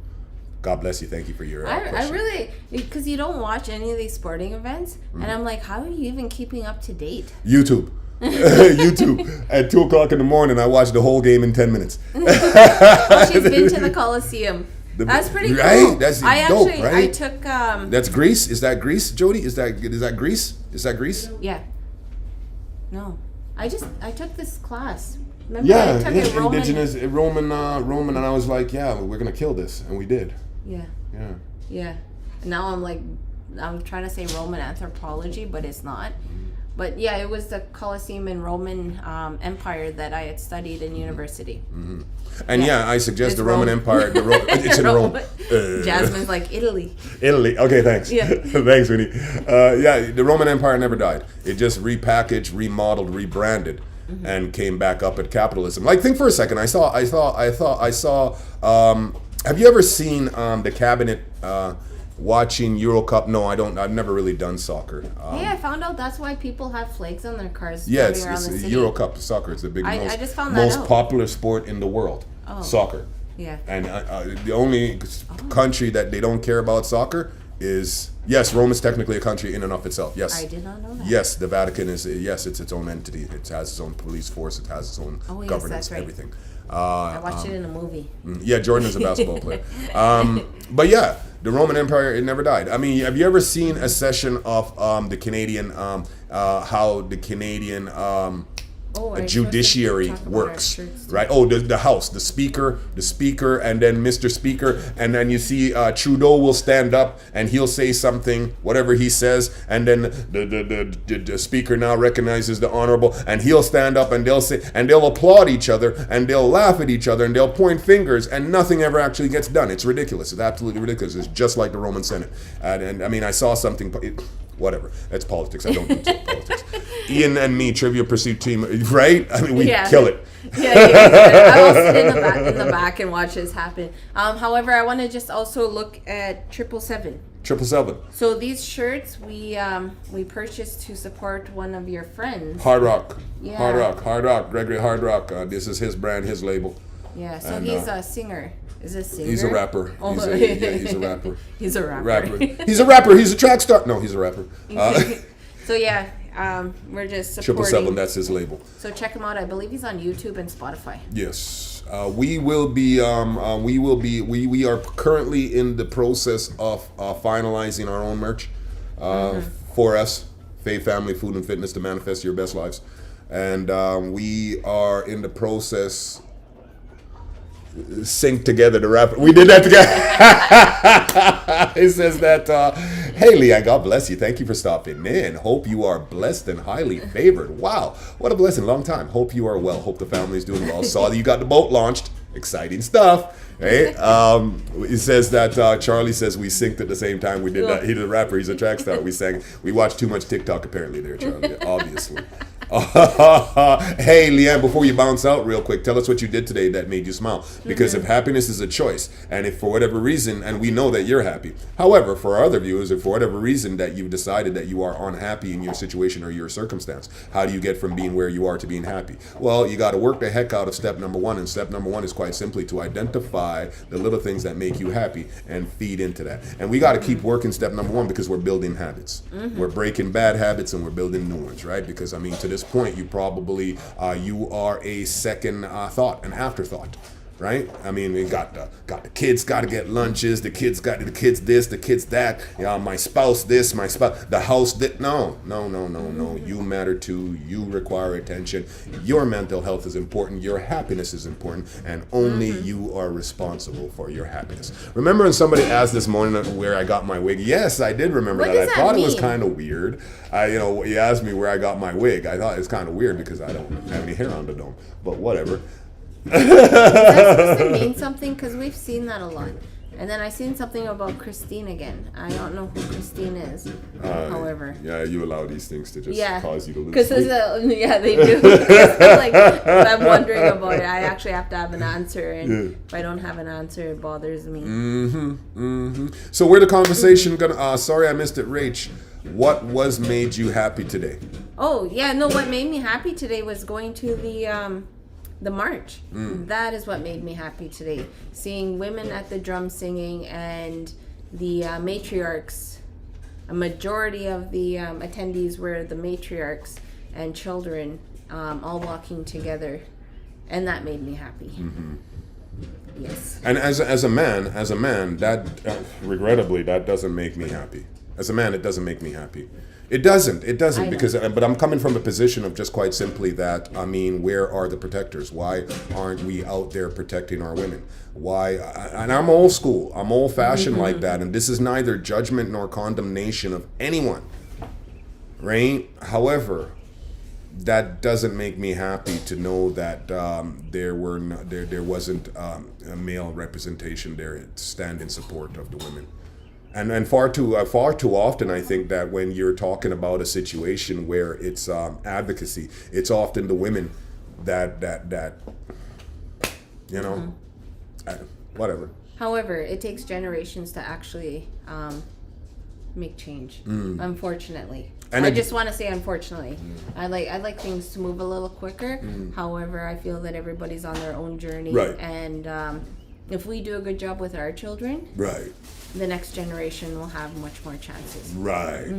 God bless you. Thank you for your question. I really, because you don't watch any of these sporting events, mm-hmm. and I'm like, how are you even keeping up to date? YouTube. At 2 o'clock in the morning, I watched the whole game in 10 minutes. Well, she's been to the Coliseum. That's pretty cool. Right? That's dope, right? I took. That's Greece? Is that Greece, Jody? Is that Greece? Is that Greece? Yeah. No. I took this class. Remember I took it indigenous Roman, and I was like, yeah, we're going to kill this. And we did. Yeah. Yeah. Yeah. Now I'm trying to say Roman anthropology, but it's not. But yeah, it was the Colosseum and Roman Empire that I had studied in university. Mm-hmm. And I suggest the Roman Empire. It's in Rome. Jasmine's like Italy. Italy. Okay, thanks. Yeah. Thanks, Winnie. The Roman Empire never died. It just repackaged, remodeled, rebranded, mm-hmm. and came back up at capitalism. Like, think for a second. I saw. Have you ever seen the cabinet? Watching Euro Cup? No, I don't. I've never really done soccer. Hey, I found out that's why people have flags on their cars. Yeah, it's Euro Cup soccer. It's the I just found that out. Most popular sport in the world. Oh. Soccer. Yeah. And the only country that they don't care about soccer is Rome is technically a country in and of itself. Yes. I did not know that. Yes, the Vatican is. Yes, it's its own entity. It has its own police force. It has its own governance. That's right. Everything. I watched it in a movie. Yeah, Jordan is a basketball player. But yeah, the Roman Empire, it never died. I mean, have you ever seen a session of the Canadian, how the Canadian judiciary works, right? Oh, the House, the Speaker, and then Mr. Speaker, and then you see Trudeau will stand up and he'll say something, whatever he says, and then the Speaker now recognizes the Honorable, and he'll stand up and they'll applaud each other and they'll laugh at each other and they'll point fingers and nothing ever actually gets done. It's ridiculous. It's absolutely ridiculous. It's just like the Roman Senate. And I mean, I saw something. Whatever. That's politics. I don't do politics. Ian and me, Trivia Pursuit team, right? I mean, we kill it. Yeah. I'll sit in the back and watch this happen. However, I want to just also look at 777. 777. So these shirts we purchased to support one of your friends. Hard Rock. Yeah. Hard Rock. Gregory Hard Rock. This is his brand, his label. Yeah. So he's a singer. Is a singer? He's a rapper. Oh. He's a rapper. He's a rapper. He's a rapper. He's a track star. No, he's a rapper. So yeah, we're just supporting. 777, that's his label. So check him out. I believe he's on YouTube and Spotify. Yes. We are currently in the process of finalizing our own merch for us, Faith, Family, Food, and Fitness to manifest your best lives. And we are in the process. Sync together the rapper. We did that together. It says that, hey Leon, God bless you. Thank you for stopping in. Hope you are blessed and highly favored. Wow, what a blessing. Long time. Hope you are well. Hope the family's doing well. Saw that you got the boat launched. Exciting stuff. Right? It says that Charlie says we synced at the same time. We did that. He's a rapper. He's a track star. We watched too much TikTok apparently there, Charlie. Obviously. Hey, Leanne, before you bounce out real quick, tell us what you did today that made you smile. Because if happiness is a choice, and if for whatever reason, and we know that you're happy, however, for our other viewers, if for whatever reason that you've decided that you are unhappy in your situation or your circumstance, how do you get from being where you are to being happy? Well, you got to work the heck out of step number one, and step number one is quite simply to identify the little things that make you happy and feed into that. And we got to keep working step number one because we're building habits. We're breaking bad habits and we're building new ones, right? Because, I mean, to this point, you probably you are a second thought, an afterthought, right? I mean, we got the kids got to get lunches, the kids this, the kids that, my spouse this, my spouse, the house that. No. You matter too. You require attention. Your mental health is important. Your happiness is important, and only you are responsible for your happiness. Remember when somebody asked this morning where I got my wig? Yes, I did remember What that. does I that thought it was mean? kind of weird. You asked me where I got my wig. I thought it was kind of weird because I don't have any hair on the dome. But whatever. Is that supposed to mean something? Because we've seen that a lot. And then I seen something about Christine again. I don't know who Christine is. However. Yeah, you allow these things to just Yeah. cause you to lose Because sleep. yeah, they do. 'Cause I'm wondering about it. I actually have to have an answer, and if I don't have an answer, it bothers me. So where the conversation gonna? Sorry, I missed it, Rach. What made you happy today? Oh yeah, no. What made me happy today was going to the march. That is what made me happy today. Seeing women at the drum singing and the matriarchs. A majority of the attendees were the matriarchs and children, all walking together, and that made me happy. Yes. And as a man, that regrettably that doesn't make me happy. As a man, it doesn't make me happy. It doesn't because, but I'm coming from a position of just quite simply that, I mean, where are the protectors? Why aren't we out there protecting our women? Why? And I'm old school. I'm old fashioned like that. And this is neither judgment nor condemnation of anyone, right? However, that doesn't make me happy to know that there wasn't a male representation there to stand in support of the women. And far too often, I think that when you're talking about a situation where it's advocacy, it's often the women that whatever. However, it takes generations to actually make change. Unfortunately, And I it- just want to say unfortunately. I like things to move a little quicker. However, I feel that everybody's on their own journey, Right. and if we do a good job with our children, Right. the next generation will have much more chances. Right.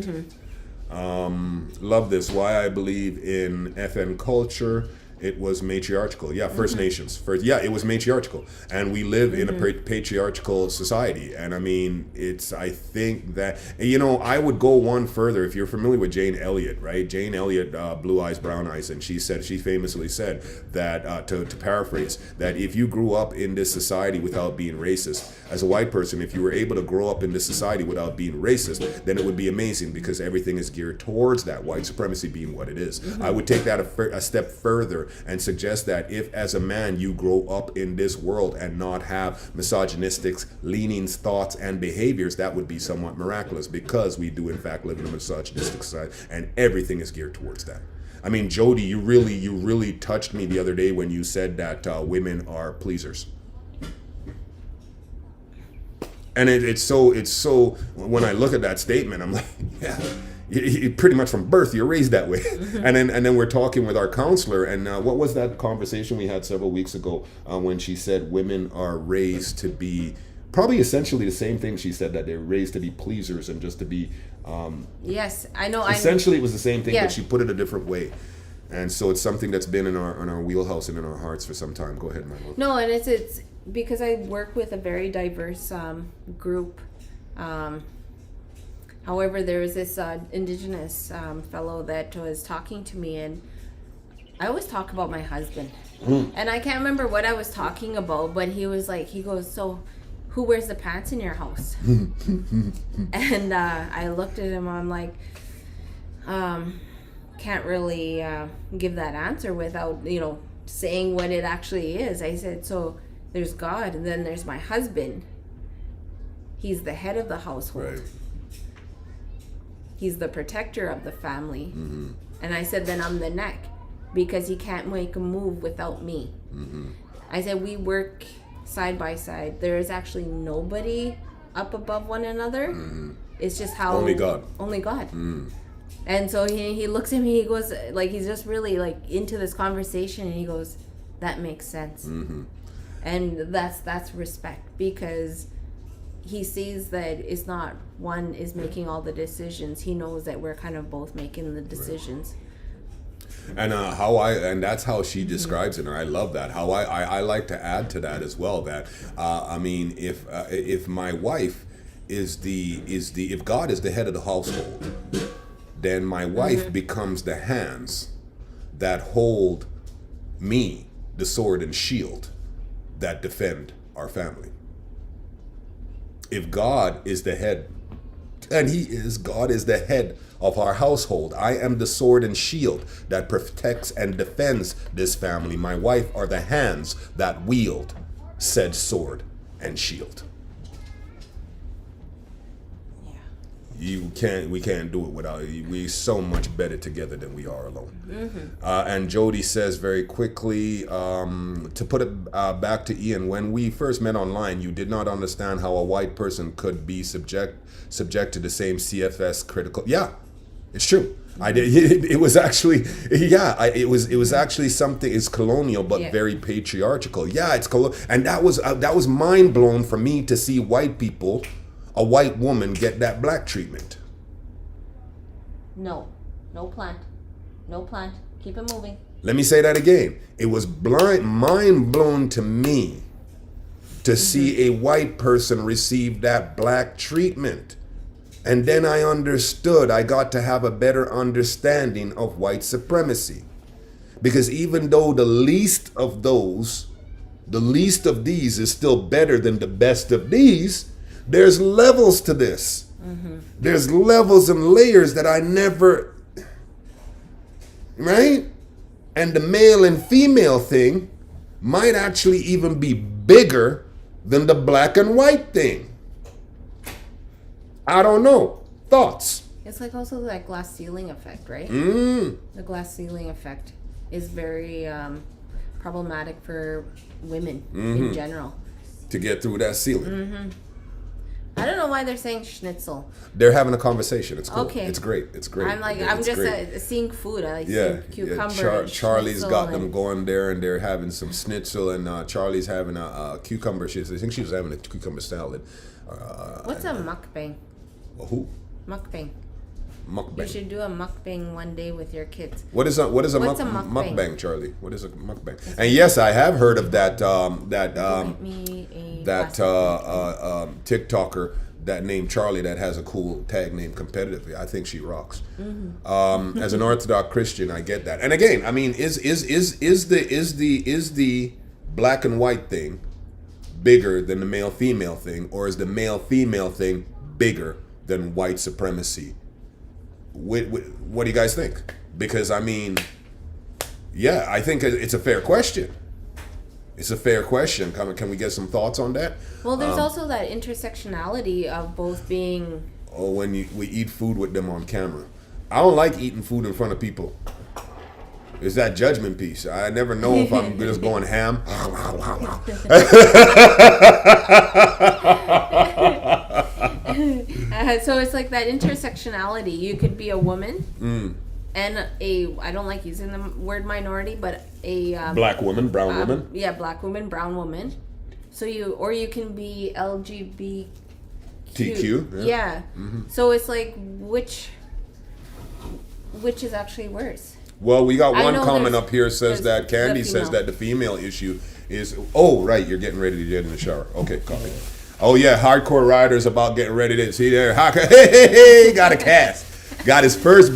Love this. Why I believe in FN culture. It was matriarchal. Yeah, First Nations. It was matriarchal. And we live in a patriarchal society. And I mean, I think that, I would go one further. If you're familiar with Jane Elliott, right? Jane Elliott, Blue Eyes, Brown Eyes. And she famously said that, to paraphrase, that if you grew up in this society without being racist, as a white person, if you were able to grow up in this society without being racist, then it would be amazing because everything is geared towards that, white supremacy being what it is. I would take that a step further and suggest that if as a man you grow up in this world and not have misogynistic leanings, thoughts, and behaviors, that would be somewhat miraculous because we do in fact live in a misogynistic society and everything is geared towards that. I mean, Jody, you really touched me the other day when you said that women are pleasers. And it's so when I look at that statement, I'm like, yeah, you pretty much from birth you're raised that way. And then we're talking with our counselor, and what was that conversation we had several weeks ago when she said women are raised to be probably essentially the same thing. She said that they're raised to be pleasers and just to be Yes, I know. essentially it was the same thing, Yeah. but she put it a different way. And so it's something that's been in our wheelhouse and in our hearts for some time. Go ahead, my love. No, and it's because I work with a very diverse group. However, there was this indigenous fellow that was talking to me, and I always talk about my husband. And I can't remember what I was talking about, but he goes, so who wears the pants in your house? And I looked at him, I'm like, can't really give that answer without, saying what it actually is. I said, so there's God, and then there's my husband. He's the head of the household. Right. He's the protector of the family. And I said, then I'm the neck, because he can't make a move without me. I said, we work side by side. There is actually nobody up above one another. It's just how Only God. Only God. And so he looks at me, he goes, like, he's just really like into this conversation, and he goes, that makes sense. And that's respect, because he sees that it's not one is making all the decisions. He knows that we're kind of both making the decisions. And and that's how she describes it, and I love that. How I like to add to that as well. That I mean, if my wife is if God is the head of the household, then my wife becomes the hands that hold me, the sword and shield that defend our family. If God is the head, and God is the head of our household, I am the sword and shield that protects and defends this family. My wife are the hands that wield said sword and shield. We can't do it without you. We're so much better together than we are alone. And Jody says very quickly, to put it back to Ian, when we first met online, you did not understand how a white person could be subject to the same CFS critical. Yeah, it's true. I did. It was actually, it was actually something. It's colonial, but very patriarchal. Yeah, it's colonial, and that was mind blown for me to see white people. A white woman get that black treatment. No plant. Keep it moving. Let me say that again. It was mind blown to me to see a white person receive that black treatment. And then I understood, I got to have a better understanding of white supremacy. Because even though the least of these is still better than the best of these, there's levels to this. There's levels and layers that I never, right? And the male and female thing might actually even be bigger than the black and white thing. I don't know. Thoughts? It's like also that glass ceiling effect, right? The glass ceiling effect is very problematic for women in general. To get through that ceiling. I don't know why they're saying schnitzel. They're having a conversation. It's cool. Okay. It's great. I'm just seeing food. I like seeing cucumber. And Charlie's got them going there, and they're having some schnitzel, and Charlie's having a cucumber. I think she was having a cucumber salad. What's a mukbang? Who? Mukbang. Mukbang. You should do a mukbang one day with your kids. What is a mukbang, Charlie? What is a mukbang? And yes, I have heard of that TikToker that named Charlie that has a cool tag name competitively. I think she rocks. As an Orthodox Christian, I get that. And again, I mean, is the black and white thing bigger than the male female thing, or is the male female thing bigger than white supremacy? What do you guys think? Because I mean, yeah, I think it's a fair question. It's a fair question. Can we get some thoughts on that? Well, there's also that intersectionality of both being. Oh, when we eat food with them on camera. I don't like eating food in front of people. It's that judgment piece. I never know if I'm just going ham. So it's like that intersectionality. You could be a woman and I don't like using the word minority, but a black woman, brown woman. Yeah, black woman, brown woman. So you can be LGBTQ. TQ. Yeah. So it's like which is actually worse? Well, we got one comment up here says that Candy says that the female issue is, oh, right, you're getting ready to get in the shower. Okay, copy. Oh, yeah, hardcore riders about getting ready to, see there, hey, got a cast. Got his first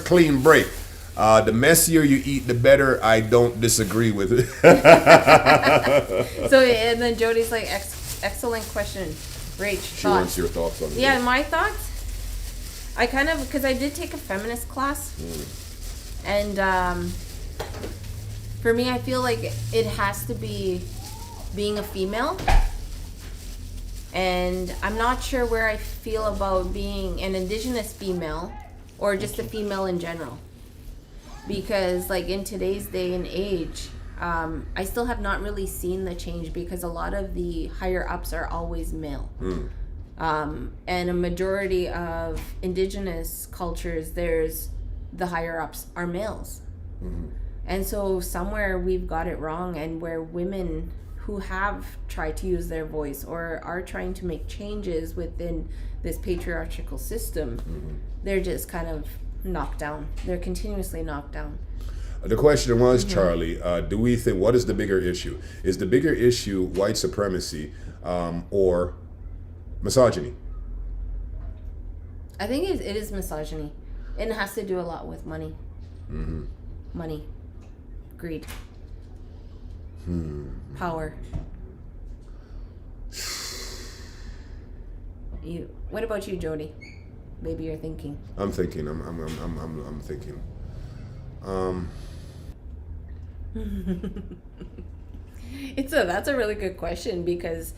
clean break. The messier you eat, the better. I don't disagree with it. So, and then Jody's like, excellent question. Rach, she wants your thoughts on it. Yeah, my thoughts? I kind of, because I did take a feminist class. And for me, I feel like it has to be being a female. And I'm not sure where I feel about being an indigenous female or just a female in general. because like in today's day and age, I still have not really seen the change because a lot of the higher ups are always male. And a majority of indigenous cultures, there's the higher ups are males. And so somewhere we've got it wrong, and where women who have tried to use their voice or are trying to make changes within this patriarchal system, they're just kind of knocked down. They're continuously knocked down. The question was, Charlie, do we think, what is the bigger issue? Is the bigger issue white supremacy or misogyny? I think it is misogyny. And it has to do a lot with money. Money. Greed. Power. What about you, Jody? Maybe you're thinking. I'm thinking. I'm thinking. That's a really good question, because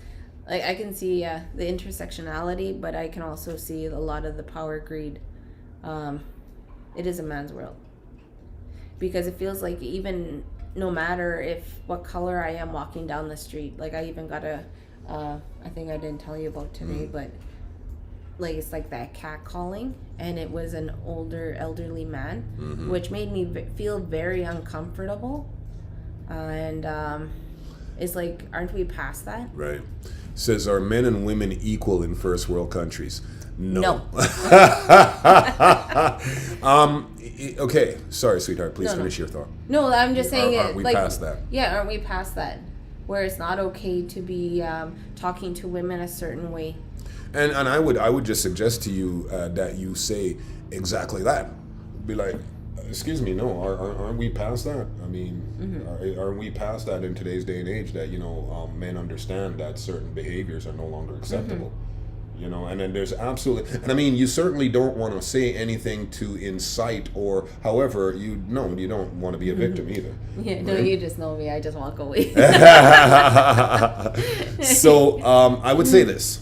like I can see the intersectionality, but I can also see a lot of the power, greed. It is a man's world, because it feels like even no matter what color I am walking down the street, like I even got I think I didn't tell you about today, but like it's like that cat calling, and it was an older elderly man, which made me feel very uncomfortable. And it's like, aren't we past that? Right. Says, are men and women equal in first world countries? No. Okay, sorry, sweetheart, please finish your thought. No, I'm just saying aren't we past that? Yeah, aren't we past that, where it's not okay to be talking to women a certain way? And I would just suggest to you that you say exactly that. Be like, excuse me, no, aren't we past that? I mean, aren't we past that in today's day and age, that, men understand that certain behaviors are no longer acceptable? And then there's absolutely, and I mean, you certainly don't want to say anything to incite, or however, you don't want to be a victim either. Yeah, no, you just know me, I just walk away. So I would say this.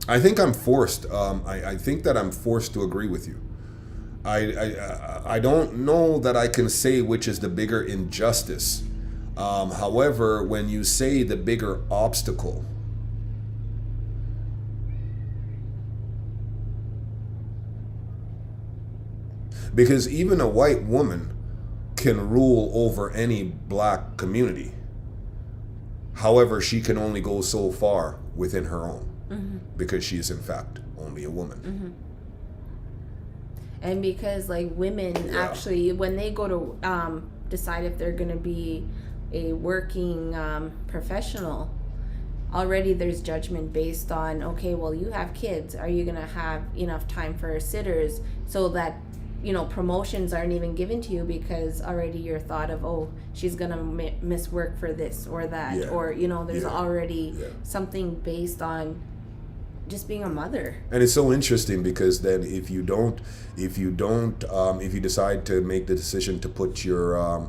I think I'm forced. I think that I'm forced to agree with you. I don't know that I can say which is the bigger injustice. However, when you say the bigger obstacle, because even a white woman can rule over any black community. However, she can only go so far within her own. Because she is in fact only a woman. And because like women actually, when they go to decide if they're going to be a working professional, already there's judgment based on, okay, well, you have kids, are you going to have enough time for sitters, so that promotions aren't even given to you, because already you're thought of, oh, she's gonna miss work for this or that, or there's already something based on just being a mother. And it's so interesting, because then if you decide to make the decision to put your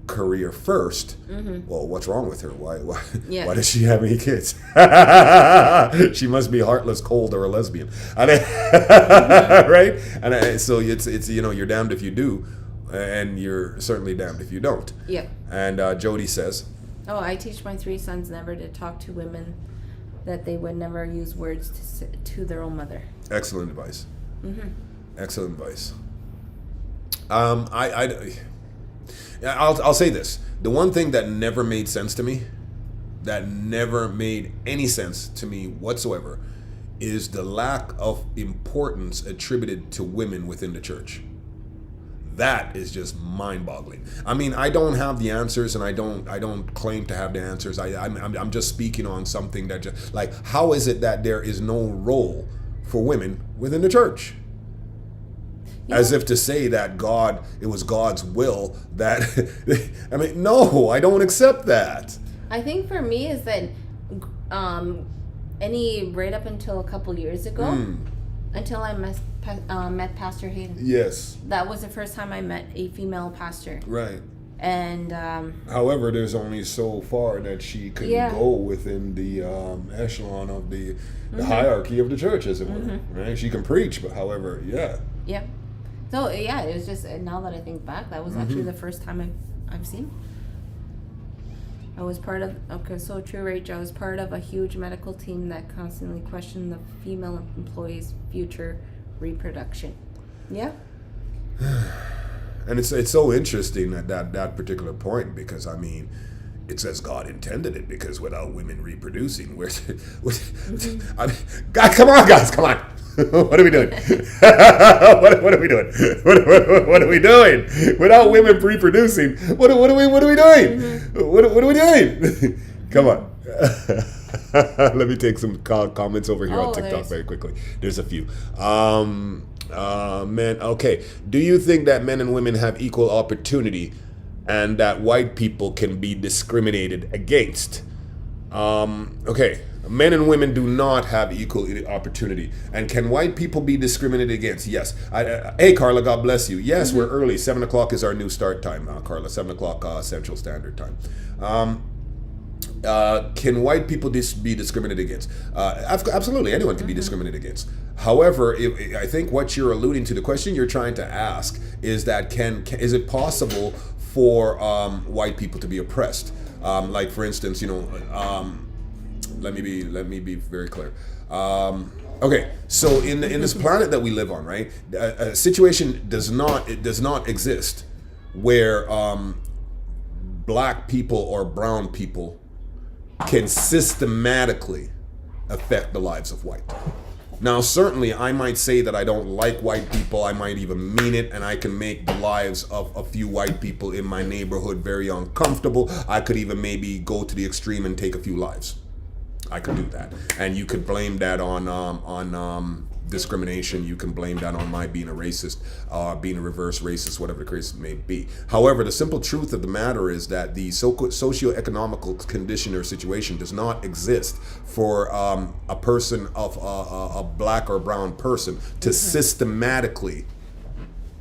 career first, well, what's wrong with her? Why does she have any kids? She must be heartless, cold, or a lesbian. Right? And so it's you're damned if you do, and you're certainly damned if you don't. Yeah. And Jody says, I teach my 3 sons never to talk to women, that they would never use words to their own mother. Excellent advice. Excellent advice. I'll say this. The one thing that never made sense to me, that never made any sense to me whatsoever, is the lack of importance attributed to women within the church. That is just mind-boggling. I mean, I don't have the answers, and I don't claim to have the answers. I'm just speaking on something that just, like, how is it that there is no role for women within the church? As if to say that it was God's will that, I mean, no, I don't accept that. I think for me is that right up until a couple years ago, until I met Pastor Hayden. Yes. That was the first time I met a female pastor. Right. And However, there's only so far that she can Yeah. go within the echelon of the hierarchy of the church, as it were. Right? She can preach, but however, yeah. yeah. So yeah, it was just now that I think back, that was actually the first time I've seen. I was part of so true, Rach. I was part of a huge medical team that constantly questioned the female employees' future reproduction. Yeah. And it's so interesting at that particular point, because I mean, it says God intended it, because without women reproducing, I mean, guys, come on, what are we doing? what are we doing? What are we doing? Without women reproducing, what are we doing? What are we doing? Come on. Let me take some comments over here on TikTok very quickly. There's a few. Men, okay. Do you think that men and women have equal opportunity, and that white people can be discriminated against? Okay. Men and women do not have equal opportunity. And can white people be discriminated against? Yes. Hey, Carla, God bless you. Yes, we're early. 7 o'clock is our new start time, Carla. 7 o'clock Central Standard Time. Can white people be discriminated against? Absolutely, anyone can be discriminated against. However, I think what you're alluding to, the question you're trying to ask, is that is it possible for white people to be oppressed? Like, for instance, let me be very clear. Okay, so in this planet that we live on, right, a situation does not exist where black people or brown people can systematically affect the lives of white. Now, certainly, I might say that I don't like white people. I might even mean it, and I can make the lives of a few white people in my neighborhood very uncomfortable. I could even maybe go to the extreme and take a few lives. I could do that, and you could blame that on discrimination. You can blame that on my being a racist, being a reverse racist, whatever the case may be. However, the simple truth of the matter is that the socio-economical condition or situation does not exist for a person of a black or brown person to systematically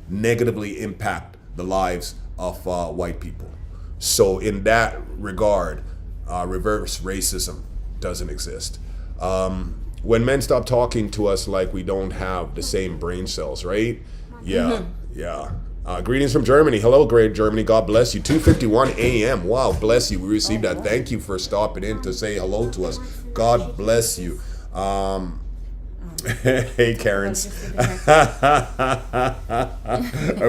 negatively impact the lives of white people. So in that regard, reverse racism doesn't exist. When men stop talking to us like we don't have the same brain cells, right? Yeah. Greetings from Germany. Hello, great Germany. God bless you. 2:51 a.m. Wow, bless you. We received that. Thank you for stopping in to say hello to us. God bless you. Hey, Karens. Are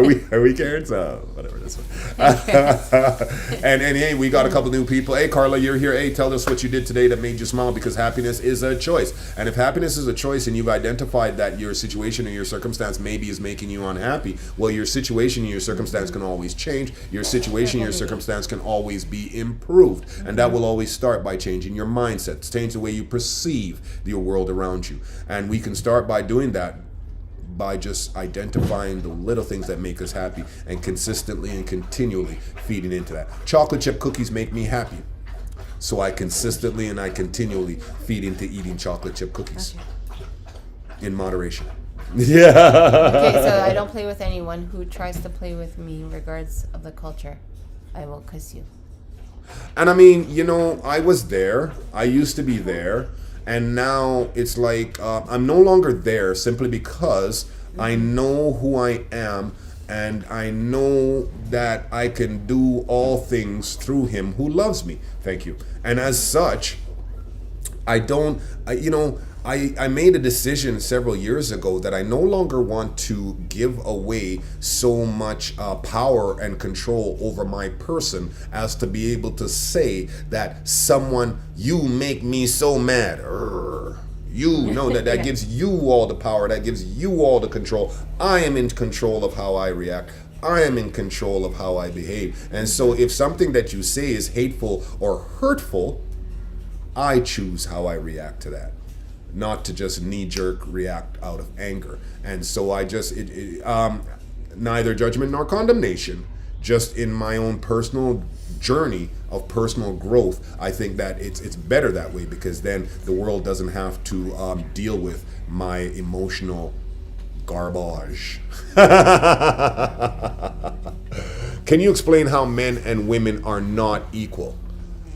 we Karens? Whatever, this one. and hey, we got a couple new people. Hey, Carla, you're here. Hey, tell us what you did today that made you smile, because happiness is a choice. And if happiness is a choice, and you've identified that your situation or your circumstance maybe is making you unhappy, well, your situation and your circumstance can always change. Your situation and your circumstance can always be improved. And that will always start by changing your mindset, change the way you perceive the world around you. And we can start by doing that by just identifying the little things that make us happy and consistently and continually feeding into that. Chocolate chip cookies make me happy, so I consistently and I continually feed into eating chocolate chip cookies in moderation. Yeah. Okay, so I don't play with anyone who tries to play with me in regards of the culture. I will kiss you. And I mean, I was there. I used to be there. And now it's like I'm no longer there, simply because I know who I am, and I know that I can do all things through him who loves me. Thank you. And as such, I made a decision several years ago that I no longer want to give away so much power and control over my person as to be able to say that you make me so mad. That gives you all the power, that gives you all the control. I am in control of how I react. I am in control of how I behave. And so if something that you say is hateful or hurtful, I choose how I react to that, not to just knee-jerk react out of anger. And so I just, neither judgment nor condemnation, just in my own personal journey of personal growth, I think that it's better that way, because then the world doesn't have to deal with my emotional garbage. Can you explain how men and women are not equal?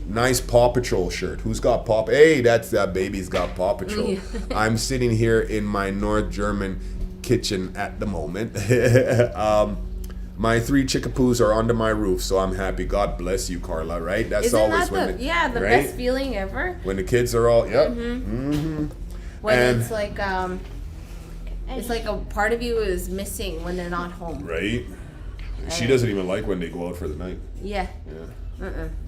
Nice Paw Patrol shirt. Who's got Paw? Hey, that baby's got Paw Patrol. I'm sitting here in my North German kitchen at the moment. My 3 chickapoos are under my roof, so I'm happy. God bless you, Carla. Right? That's Isn't always that the right? best feeling ever? When the kids are all yep. When And- it's like a part of you is missing when they're not home. Right. She doesn't even like when they go out for the night. Yeah. Yeah.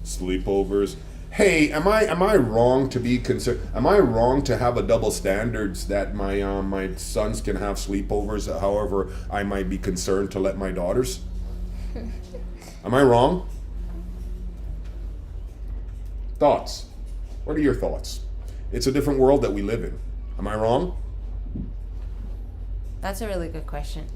Sleepovers. Hey, am I wrong to be concerned? Am I wrong to have a double standards that my sons can have sleepovers? However, I might be concerned to let my daughters. Am I wrong? Thoughts? What are your thoughts? It's a different world that we live in. Am I wrong? That's a really good question.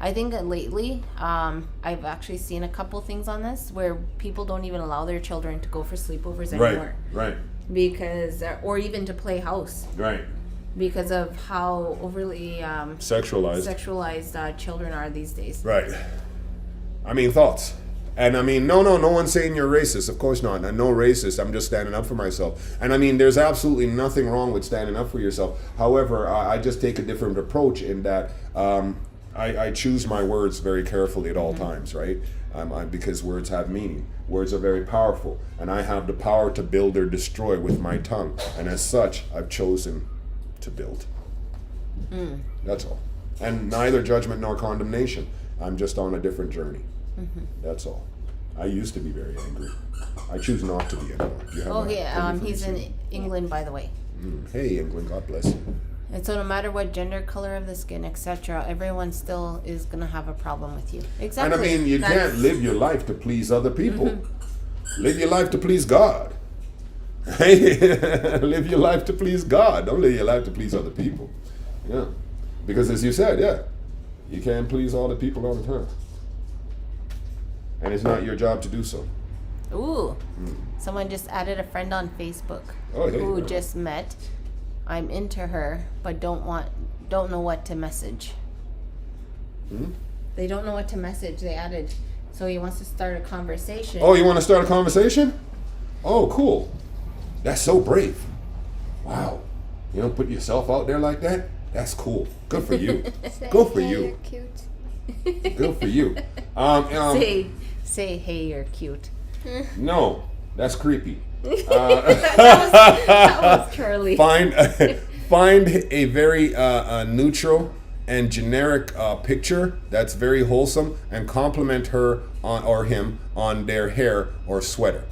I think that lately, I've actually seen a couple things on this where people don't even allow their children to go for sleepovers anymore. Right. Because, or even to play house, Right. because of how overly Sexualized. children are these days. Right. I mean, thoughts. And I mean, no one's saying you're racist. Of course not. I'm no racist. I'm just standing up for myself. And I mean, there's absolutely nothing wrong with standing up for yourself. However, I just take a different approach in that I choose my words very carefully at all times, right? Because words have meaning. Words are very powerful. And I have the power to build or destroy with my tongue. And as such, I've chosen to build. That's all. And neither judgment nor condemnation. I'm just on a different journey. That's all. I used to be very angry. I choose not to be anymore. Do you have He's in England, by the way. Hey, England, God bless you. And so no matter what gender, color of the skin, etc., everyone still is going to have a problem with you. Exactly. And I mean, you can't live your life to please other people. Live your life to please God. Hey, live your life to please God. Don't live your life to please other people. Yeah. Because as you said, you can't please all the people all the time. And it's not your job to do so. Ooh. Someone just added a friend on Facebook who just met. I'm into her, but don't know what to message. They don't know what to message. They added, so he wants to start a conversation. Oh, you want to start a conversation? Oh, cool. That's so brave. Wow. You don't put yourself out there like that? That's cool. Good for you. Good for you. You're cute. Good for you. Say, hey, you're cute. No, that's creepy. That was Charlie. Find a very neutral and generic picture that's very wholesome and compliment her or him on their hair or sweater,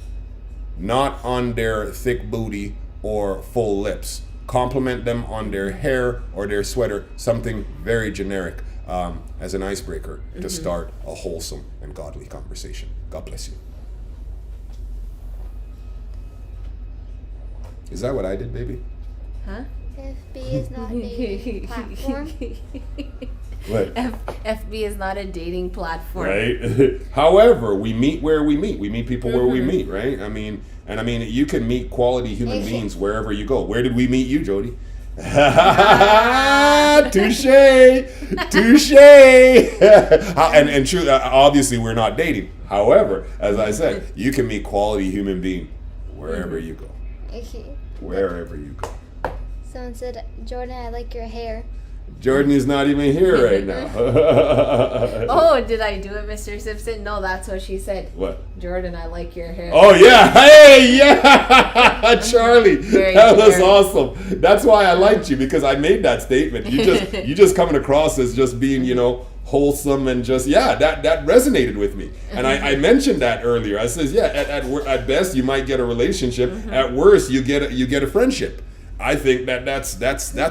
not on their thick booty or full lips. Compliment them on their hair or their sweater, something very generic as an icebreaker to start a wholesome and godly conversation. God bless you. Is that what I did, baby? Huh? FB is not a dating platform. What? FB is not a dating platform. Right. However, we meet where we meet. We meet people where we meet, right? I mean, you can meet quality human beings wherever you go. Where did we meet you, Jody? Touche. And true. Obviously, we're not dating. However, as I said, you can meet quality human being wherever you go. Wherever you go. Someone said, Jordan, I like your hair. Jordan is not even here right now. Oh, did I do it, Mr. Simpson? No, that's what she said. What? Jordan, I like your hair. Oh yeah! Hey, yeah, Charlie, Very that was generic. awesome. That's why I liked you, because I made that statement. You just coming across as just being, wholesome and just that resonated with me. And I mentioned that earlier. I says, at best you might get a relationship. At worst you get a friendship. I think that's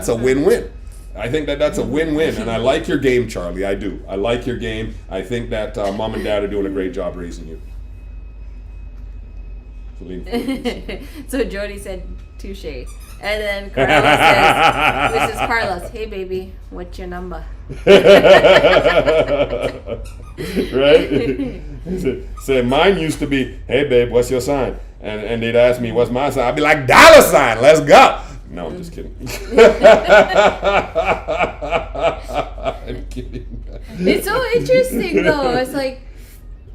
a win-win. I think that's a win-win, and I like your game, Charlie. I do. I like your game. I think that mom and dad are doing a great job raising you. So Jody said, touche. And then Carla says, this is Carlos. Hey, baby, what's your number? Right? So mine used to be, hey, babe, what's your sign? And they'd ask me, what's my sign? I'd be like, $sign, let's go. No, I'm just kidding. I'm kidding. It's so interesting, though. It's like,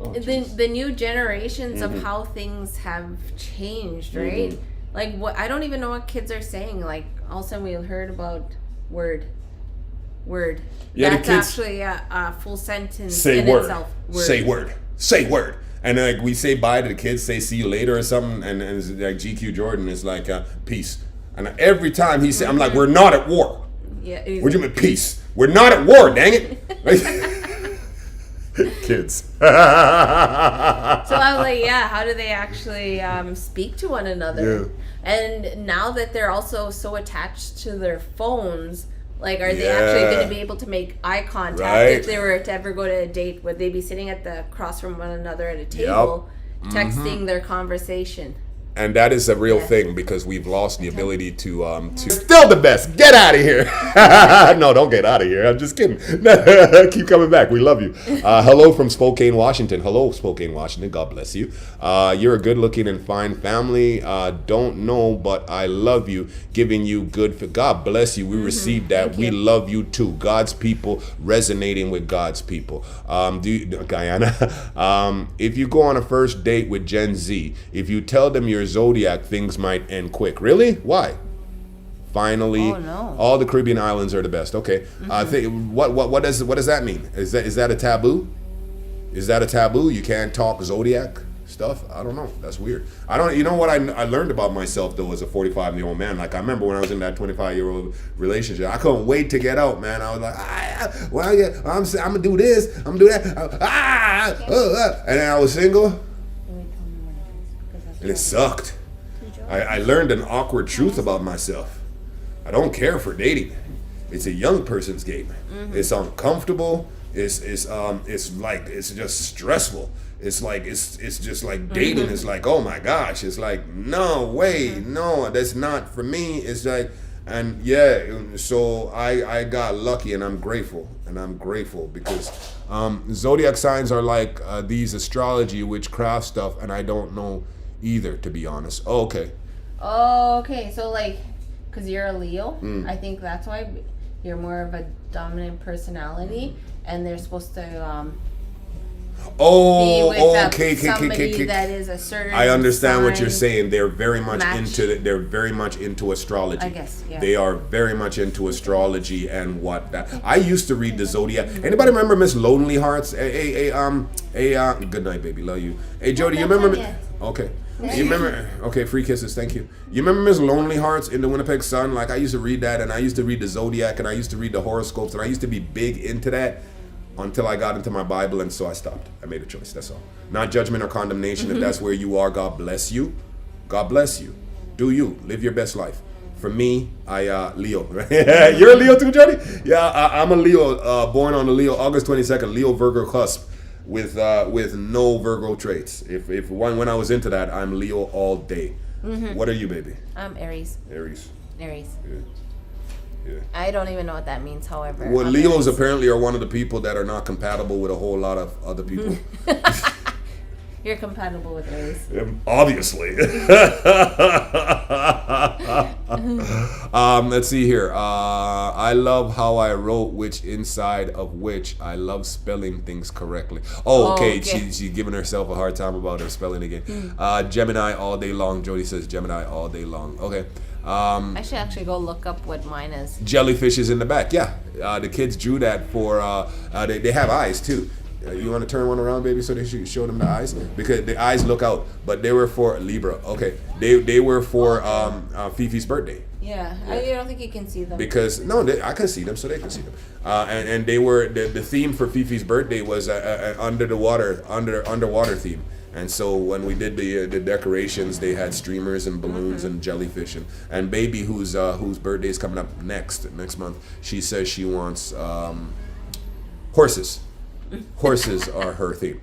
the new generations of how things have changed, right? Like what I don't even know what kids are saying. Like all of a sudden we heard about word. Yeah, the That's kids- actually a full sentence Say in word. itself. Say word. And like we say bye to the kids, say see you later or something, and it's like GQ Jordan is like peace. And every time he said, I'm like, we're not at war. Yeah. What do you mean peace? We're not at war, dang it. Kids. So I was like, yeah, how do they actually speak to one another? And now that they're also so attached to their phones, like, are they actually going to be able to make eye contact Right. if they were to ever go to a date? Would they be sitting at the across from one another at a table, texting their conversation? And that is a real thing because we've lost the ability to still the best. Get out of here. No, don't get out of here. I'm just kidding. Keep coming back. We love you. Hello from Spokane, Washington. Hello, Spokane, Washington. God bless you. You're a good looking and fine family. Don't know, but I love you. Giving you good. God bless you. We received that. We love you too. God's people resonating with God's people. Guyana. If you go on a first date with Gen Z, if you tell them your zodiac, things might end quick. Really? Why? Finally, all the Caribbean islands are the best. Okay. What does that mean? Is that a taboo? Is that a taboo? You can't talk zodiac stuff? I don't know. That's weird. You know what I learned about myself though as a 45-year-old man. Like I remember when I was in that 25-year-old relationship, I couldn't wait to get out, man. I was like, I'm gonna do this, I'm gonna do that. And then I was single. And it sucked. I learned an awkward truth about myself. I don't care for dating. It's a young person's game. It's uncomfortable. It's just stressful. It's just like dating is like, oh my gosh. It's like, no way, no, that's not for me. It's like, and yeah, so I got lucky and I'm grateful. Because zodiac signs are like these astrology, witchcraft stuff, and I don't know either, to be honest. Oh, okay. Oh, okay. So, like, because you're a Leo, I think that's why you're more of a dominant personality, and they're supposed to be with somebody that is a certain. I understand what sign. you're saying. They're very much Match. into astrology. I guess, yeah. They are very much into astrology and what that. I used to read the zodiac. Anybody remember Miss Lonely Hearts? Good night, baby. Love you. Hey, Jody, you remember? Okay. You remember? Okay, free kisses. Thank you. You remember Miss Lonely Hearts in the Winnipeg Sun? Like I used to read that, and I used to read the zodiac, and I used to read the horoscopes, and I used to be big into that until I got into my Bible, and so I stopped. I made a choice. That's all. Not judgment or condemnation. If that's where you are, God bless you. God bless you. Do you live your best life? For me, Leo. You're a Leo too, Jody? Yeah, I'm a Leo. Born on the Leo, August 22nd. Leo Virgo cusp. With no Virgo traits. If when I was into that, I'm Leo all day. What are you, baby? I'm Aries. Aries. Yeah. I don't even know what that means, however. Well, I'm Leos Aries. apparently are one of the people that are not compatible with a whole lot of other people. You're compatible with Aries. Obviously. Let's see here. I love how I wrote which inside of which. I love spelling things correctly. Oh, okay. She's giving herself a hard time about her spelling again. Gemini all day long. Jody says Gemini all day long. Okay. I should actually go look up what mine is. Jellyfish is in the back. Yeah. The kids drew that for, they have eyes too. You want to turn one around, baby, so they should show them the eyes? Because the eyes look out, but they were for Libra. Okay. They were for Fifi's birthday. Yeah. I don't think you can see them. Because, no, I can see them, so they can see them. And they were, the theme for Fifi's birthday was underwater theme. And so when we did the decorations, they had streamers and balloons and jellyfish. And baby, whose birthday is coming up next month, she says she wants horses. Horses are her theme.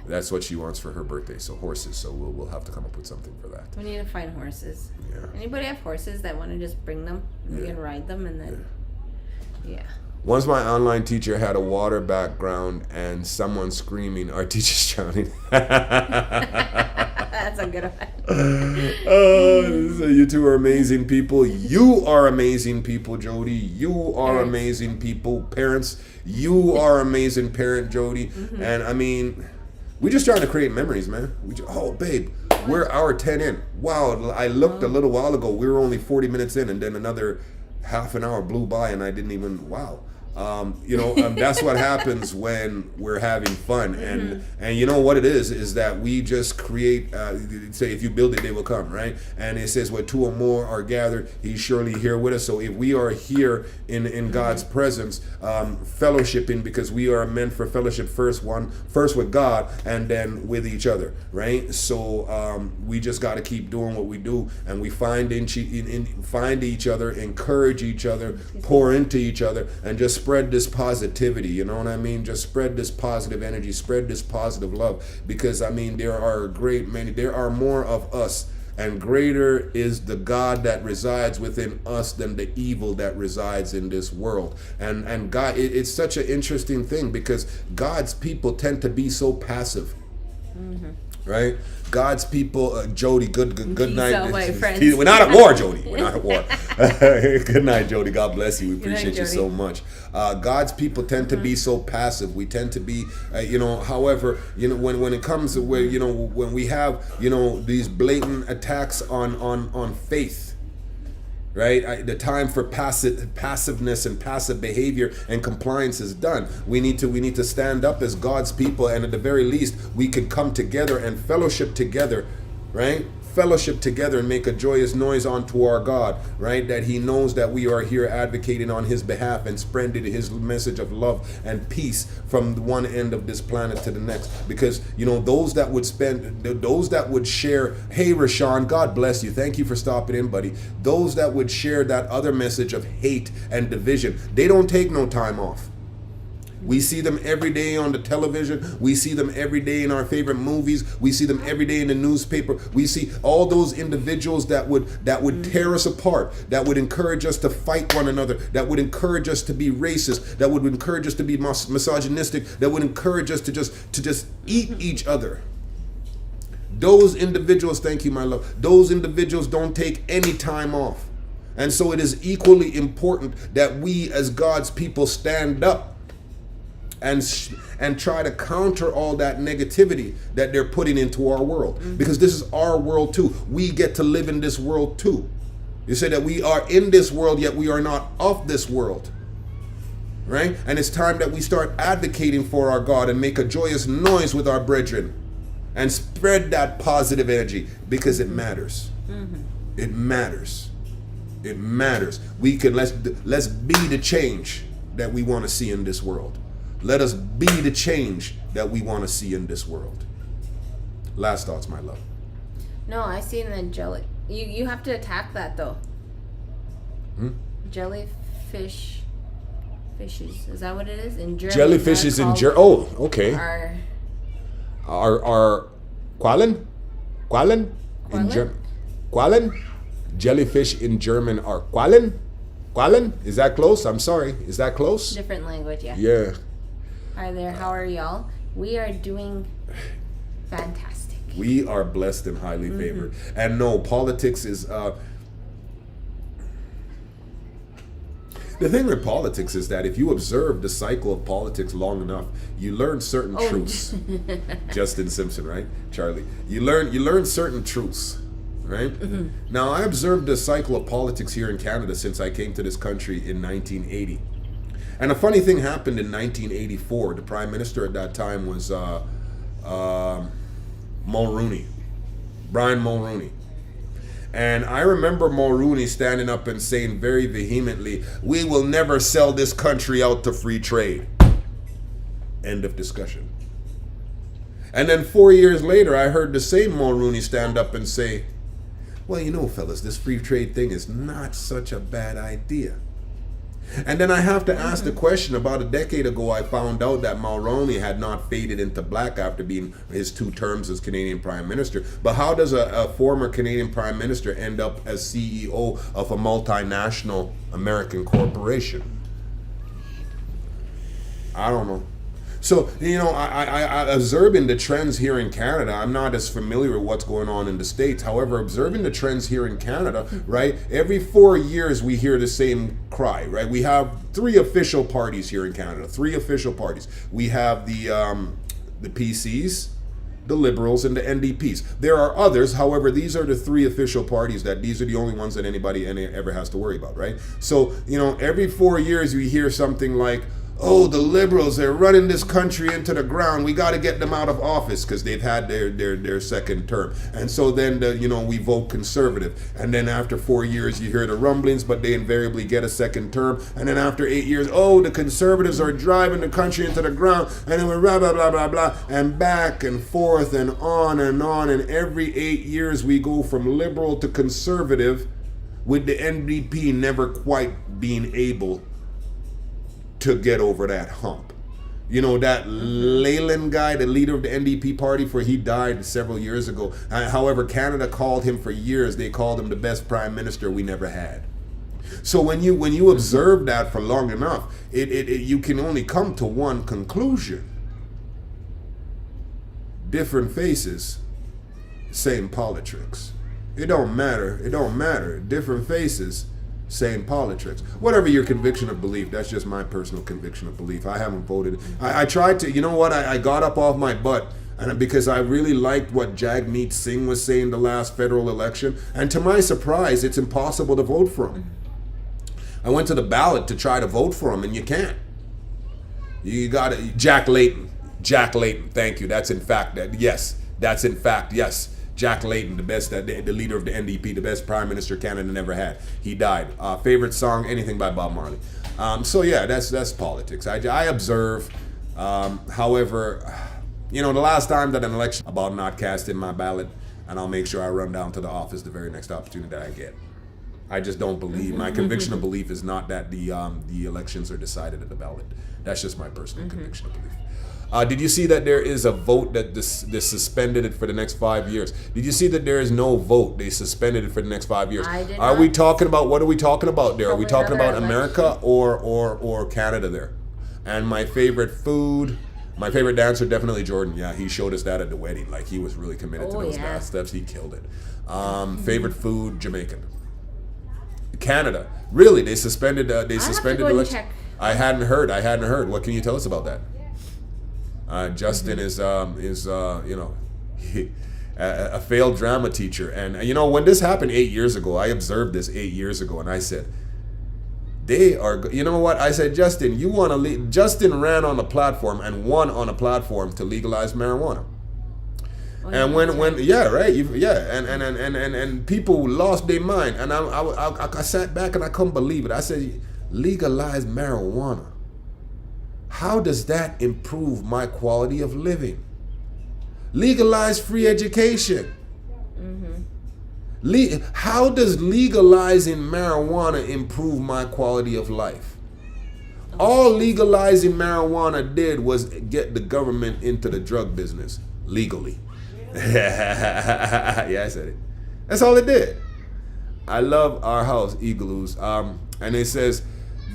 That's what she wants for her birthday. So horses. So we'll have to come up with something for that. We need to find horses. Yeah. Anybody have horses that want to just bring them? We can ride them and then. Yeah. Once my online teacher had a water background and someone screaming, our teacher's drowning. That's a good one. So you two are amazing people. You are amazing people, Jody. You are amazing people. Parents, you are amazing parent, Jody. And I mean, We just trying to create memories, man. Oh, babe, we're hour 10 in. Wow, I looked a little while ago. We were only 40 minutes in, and then another half an hour blew by, and I didn't even. Wow. That's what happens when we're having fun, and you know what it is that we just create. Say, if you build it, they will come, right? And it says, "Where two or more are gathered, He's surely here with us." So if we are here in God's presence, fellowshipping, because we are meant for fellowship first with God and then with each other, right? So we just got to keep doing what we do, and we find each other, encourage each other, pour into each other, and just spread this positivity, you know what I mean? Just spread this positive energy, spread this positive love, because I mean, there are more of us, and greater is the God that resides within us than the evil that resides in this world. And God, it's such an interesting thing, because God's people tend to be so passive. Right? God's people, Jody, good night. out, my friends. We're not at war, Jody. We're not at war. Good night, Jody. God bless you. We appreciate you so much. God's people tend to be so passive. We tend to be, however, when it comes to where, when we have, these blatant attacks on faith, right? The time for passiveness and passive behavior and compliance is done. We need to stand up as God's people, and at the very least, we could come together and fellowship together, right? Fellowship together and make a joyous noise unto our God, right? That He knows that we are here advocating on His behalf and spreading His message of love and peace from one end of this planet to the next. Because those that would share, hey Rashawn, God bless you, thank you for stopping in, buddy. Those that would share that other message of hate and division, they don't take no time off. We see them every day on the television. We see them every day in our favorite movies. We see them every day in the newspaper. We see all those individuals that would tear us apart, that would encourage us to fight one another, that would encourage us to be racist, that would encourage us to be misogynistic, that would encourage us to just eat each other. Those individuals, thank you, my love, those individuals don't take any time off. And so it is equally important that we as God's people stand up and try to counter all that negativity that they're putting into our world. Because this is our world too. We get to live in this world too. You say that we are in this world, yet we are not of this world. Right? And it's time that we start advocating for our God and make a joyous noise with our brethren and spread that positive energy, because it matters. It matters. It matters. We can let's be the change that we want to see in this world. Let us be the change that we want to see in this world. Last thoughts, my love. No, I see in the jelly. You have to attack that though. Jellyfish. Fishes. Is that what it is? In German. Jellyfishes in German. Oh, okay. Are Quallen? Quallen? In German. Quallen? Jellyfish in German are Quallen? Quallen? Is that close? I'm sorry. Is that close? Different language, yeah. Yeah. Hi there, how are y'all? We are doing fantastic. We are blessed and highly favored. And no, politics is the thing with politics is that if you observe the cycle of politics long enough, you learn certain truths. Justin Simpson, right? Charlie. You learn certain truths, right? Now, I observed the cycle of politics here in Canada since I came to this country in 1980. And a funny thing happened in 1984. The Prime Minister at that time was Mulroney, Brian Mulroney. And I remember Mulroney standing up and saying very vehemently, "We will never sell this country out to free trade." End of discussion. And then 4 years later, I heard the same Mulroney stand up and say, "Well, fellas, this free trade thing is not such a bad idea." And then I have to ask the question, about a decade ago, I found out that Mulroney had not faded into black after being his 2 terms as Canadian Prime Minister. But how does a former Canadian Prime Minister end up as CEO of a multinational American corporation? I don't know. So, I observing the trends here in Canada, I'm not as familiar with what's going on in the States. However, observing the trends here in Canada, right, every 4 years we hear the same cry, right? We have 3 official parties here in Canada, 3 official parties. We have the PCs, the Liberals, and the NDPs. There are others, however, these are the three official parties that these are the only ones that anybody ever has to worry about, right? So, every 4 years we hear something like, oh, the Liberals, they're running this country into the ground. We got to get them out of office because they've had their second term. And so then, we vote Conservative. And then after 4 years, you hear the rumblings, but they invariably get a second term. And then after 8 years, oh, the Conservatives are driving the country into the ground. And then we're blah, blah, blah, blah, blah. And back and forth and on and on. And every 8 years, we go from Liberal to Conservative, with the NDP never quite being able to get over that hump. That Leyland guy, the leader of the NDP party, he died several years ago. However, Canada called him for years. They called him the best prime minister we never had. So when you observe that for long enough, you can only come to one conclusion. Different faces, same politics. It don't matter. Different faces, same politics. Whatever your conviction of belief, that's just my personal conviction of belief. I haven't voted. I tried to, I got up off my butt, and because I really liked what Jagmeet Singh was saying the last federal election, and to my surprise, it's impossible to vote for him. I went to the ballot to try to vote for him, and you can't. You got to, Jack Layton, thank you. That's in fact, yes. Jack Layton, the leader of the NDP, the best prime minister Canada never had. He died. Favorite song, anything by Bob Marley. So yeah, that's politics. I observe. However, the last time that an election about not casting my ballot, and I'll make sure I run down to the office the very next opportunity that I get. I just don't believe. My conviction of belief is not that the elections are decided at the ballot. That's just my personal conviction of belief. Did you see that there is a vote that they suspended it for the next 5 years? Did you see that there is no vote? They suspended it for the next 5 years. Are we talking about, what are we talking about there? Are we talking about America or Canada there? And my favorite food, my favorite dancer, definitely Jordan. Yeah, he showed us that at the wedding. Like, he was really committed to those last steps. He killed it. Favorite food, Jamaican. Canada, really? They suspended the election. I hadn't heard. What can you tell us about that? Justin is a failed drama teacher, and when this happened 8 years ago, I observed this 8 years ago, and I said, they are. You know what? I said, Justin, you want to? Justin ran on a platform and won on a platform to legalize marijuana. And and people lost their mind, and I sat back and I couldn't believe it. I said, legalize marijuana. How does that improve my quality of living? Legalize free education. How does legalizing marijuana improve my quality of life? All legalizing marijuana did was get the government into the drug business legally. Yeah, I said it. That's all it did. I love Our House, Igloos. And it says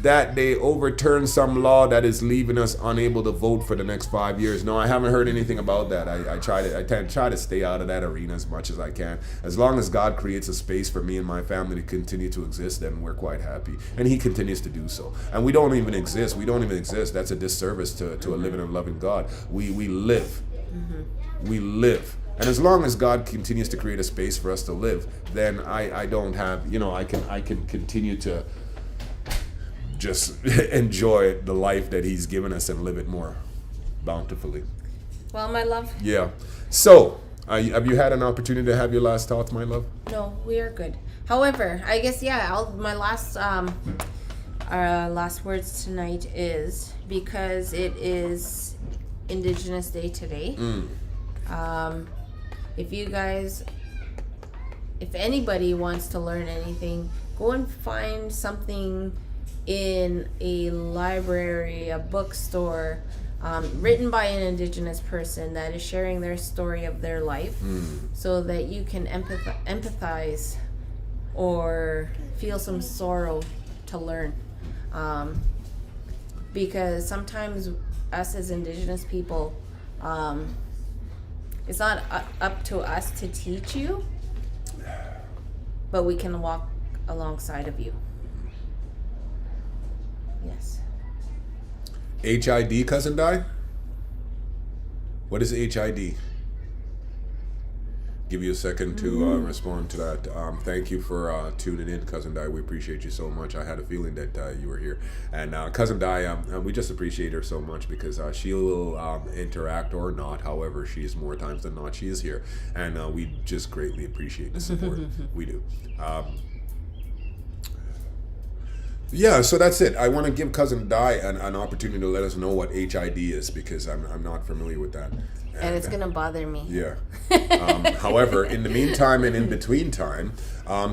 that they overturned some law that is leaving us unable to vote for the next 5 years. No, I haven't heard anything about that. I try to stay out of that arena as much as I can. As long as God creates a space for me and my family to continue to exist, then we're quite happy. And He continues to do so. And we don't even exist. That's a disservice to a living and loving God. We live. We live. And as long as God continues to create a space for us to live, then I don't have, I can continue to just enjoy the life that He's given us and live it more bountifully. Well, my love. Yeah. So, have you had an opportunity to have your last thoughts, my love? No, we are good. However, I guess my last words tonight is, because it is Indigenous Day today. If anybody wants to learn anything, go and find something in a library, a bookstore, written by an Indigenous person that is sharing their story of their life, so that you can empathize or feel some sorrow to learn. Because sometimes us as Indigenous people, it's not up to us to teach you, but we can walk alongside of you. Yes. HID, cousin Di? What is HID? give you a second to respond to that. Thank you for tuning in, Cousin Di. We appreciate you so much. I had a feeling that you were here. And Cousin Di, we just appreciate her so much because she will interact or not. However, she is more times than not. She is here. And we just greatly appreciate the support. We do. Yeah, so that's it. I want to give Cousin Di an opportunity to let us know what HID is because I'm not familiar with that. And it's going to bother me. Yeah. However, in the meantime and in between time,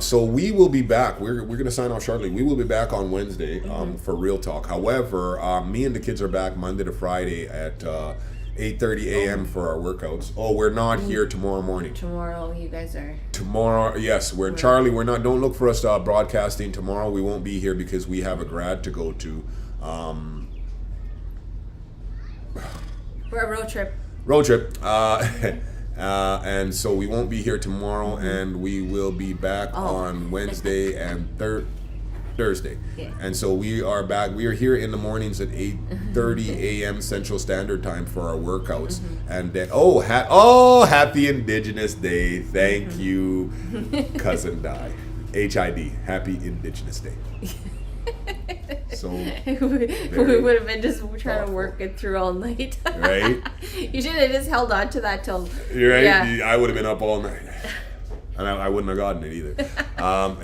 so we will be back. We're going to sign off shortly. We will be back on Wednesday for Real Talk. However, me and the kids are back Monday to Friday at 8:30 a.m. for our workouts. Oh, we're not here tomorrow morning. Tomorrow, you guys are... Tomorrow, yes, we're Charlie. We're not. Don't look for us broadcasting tomorrow. We won't be here because we have a grad to go to. For a road trip. Road trip. And so we won't be here tomorrow, and we will be back on Wednesday and Thursday. Yeah. And so we are back. We are here in the mornings at 8:30 a.m. Central Standard Time for our workouts. And then, happy Indigenous Day. Thank you, Cousin Di. HID. Happy Indigenous Day. So we would have been just trying to work it through all night. Right? You should have just held on to that till... You're right. Yeah. I would have been up all night. And I wouldn't have gotten it either.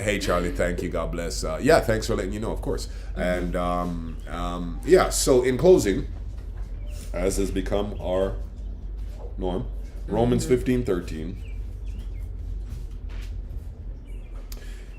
Hey, Charlie, thank you. God bless. Thanks for letting you know, of course. And so in closing, as has become our norm, Romans 15:13.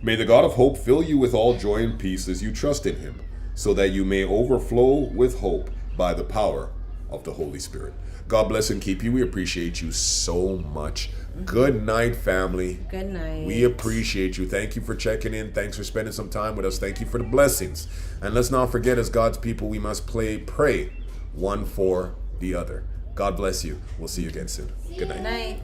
May the God of hope fill you with all joy and peace as you trust in him, so that you may overflow with hope by the power of the Holy Spirit. God bless and keep you. We appreciate you so much. Good night, family. Good night. We appreciate you. Thank you for checking in. Thanks for spending some time with us. Thank you for the blessings. And let's not forget, as God's people, we must pray one for the other. God bless you. We'll see you again soon. Good night. Good night.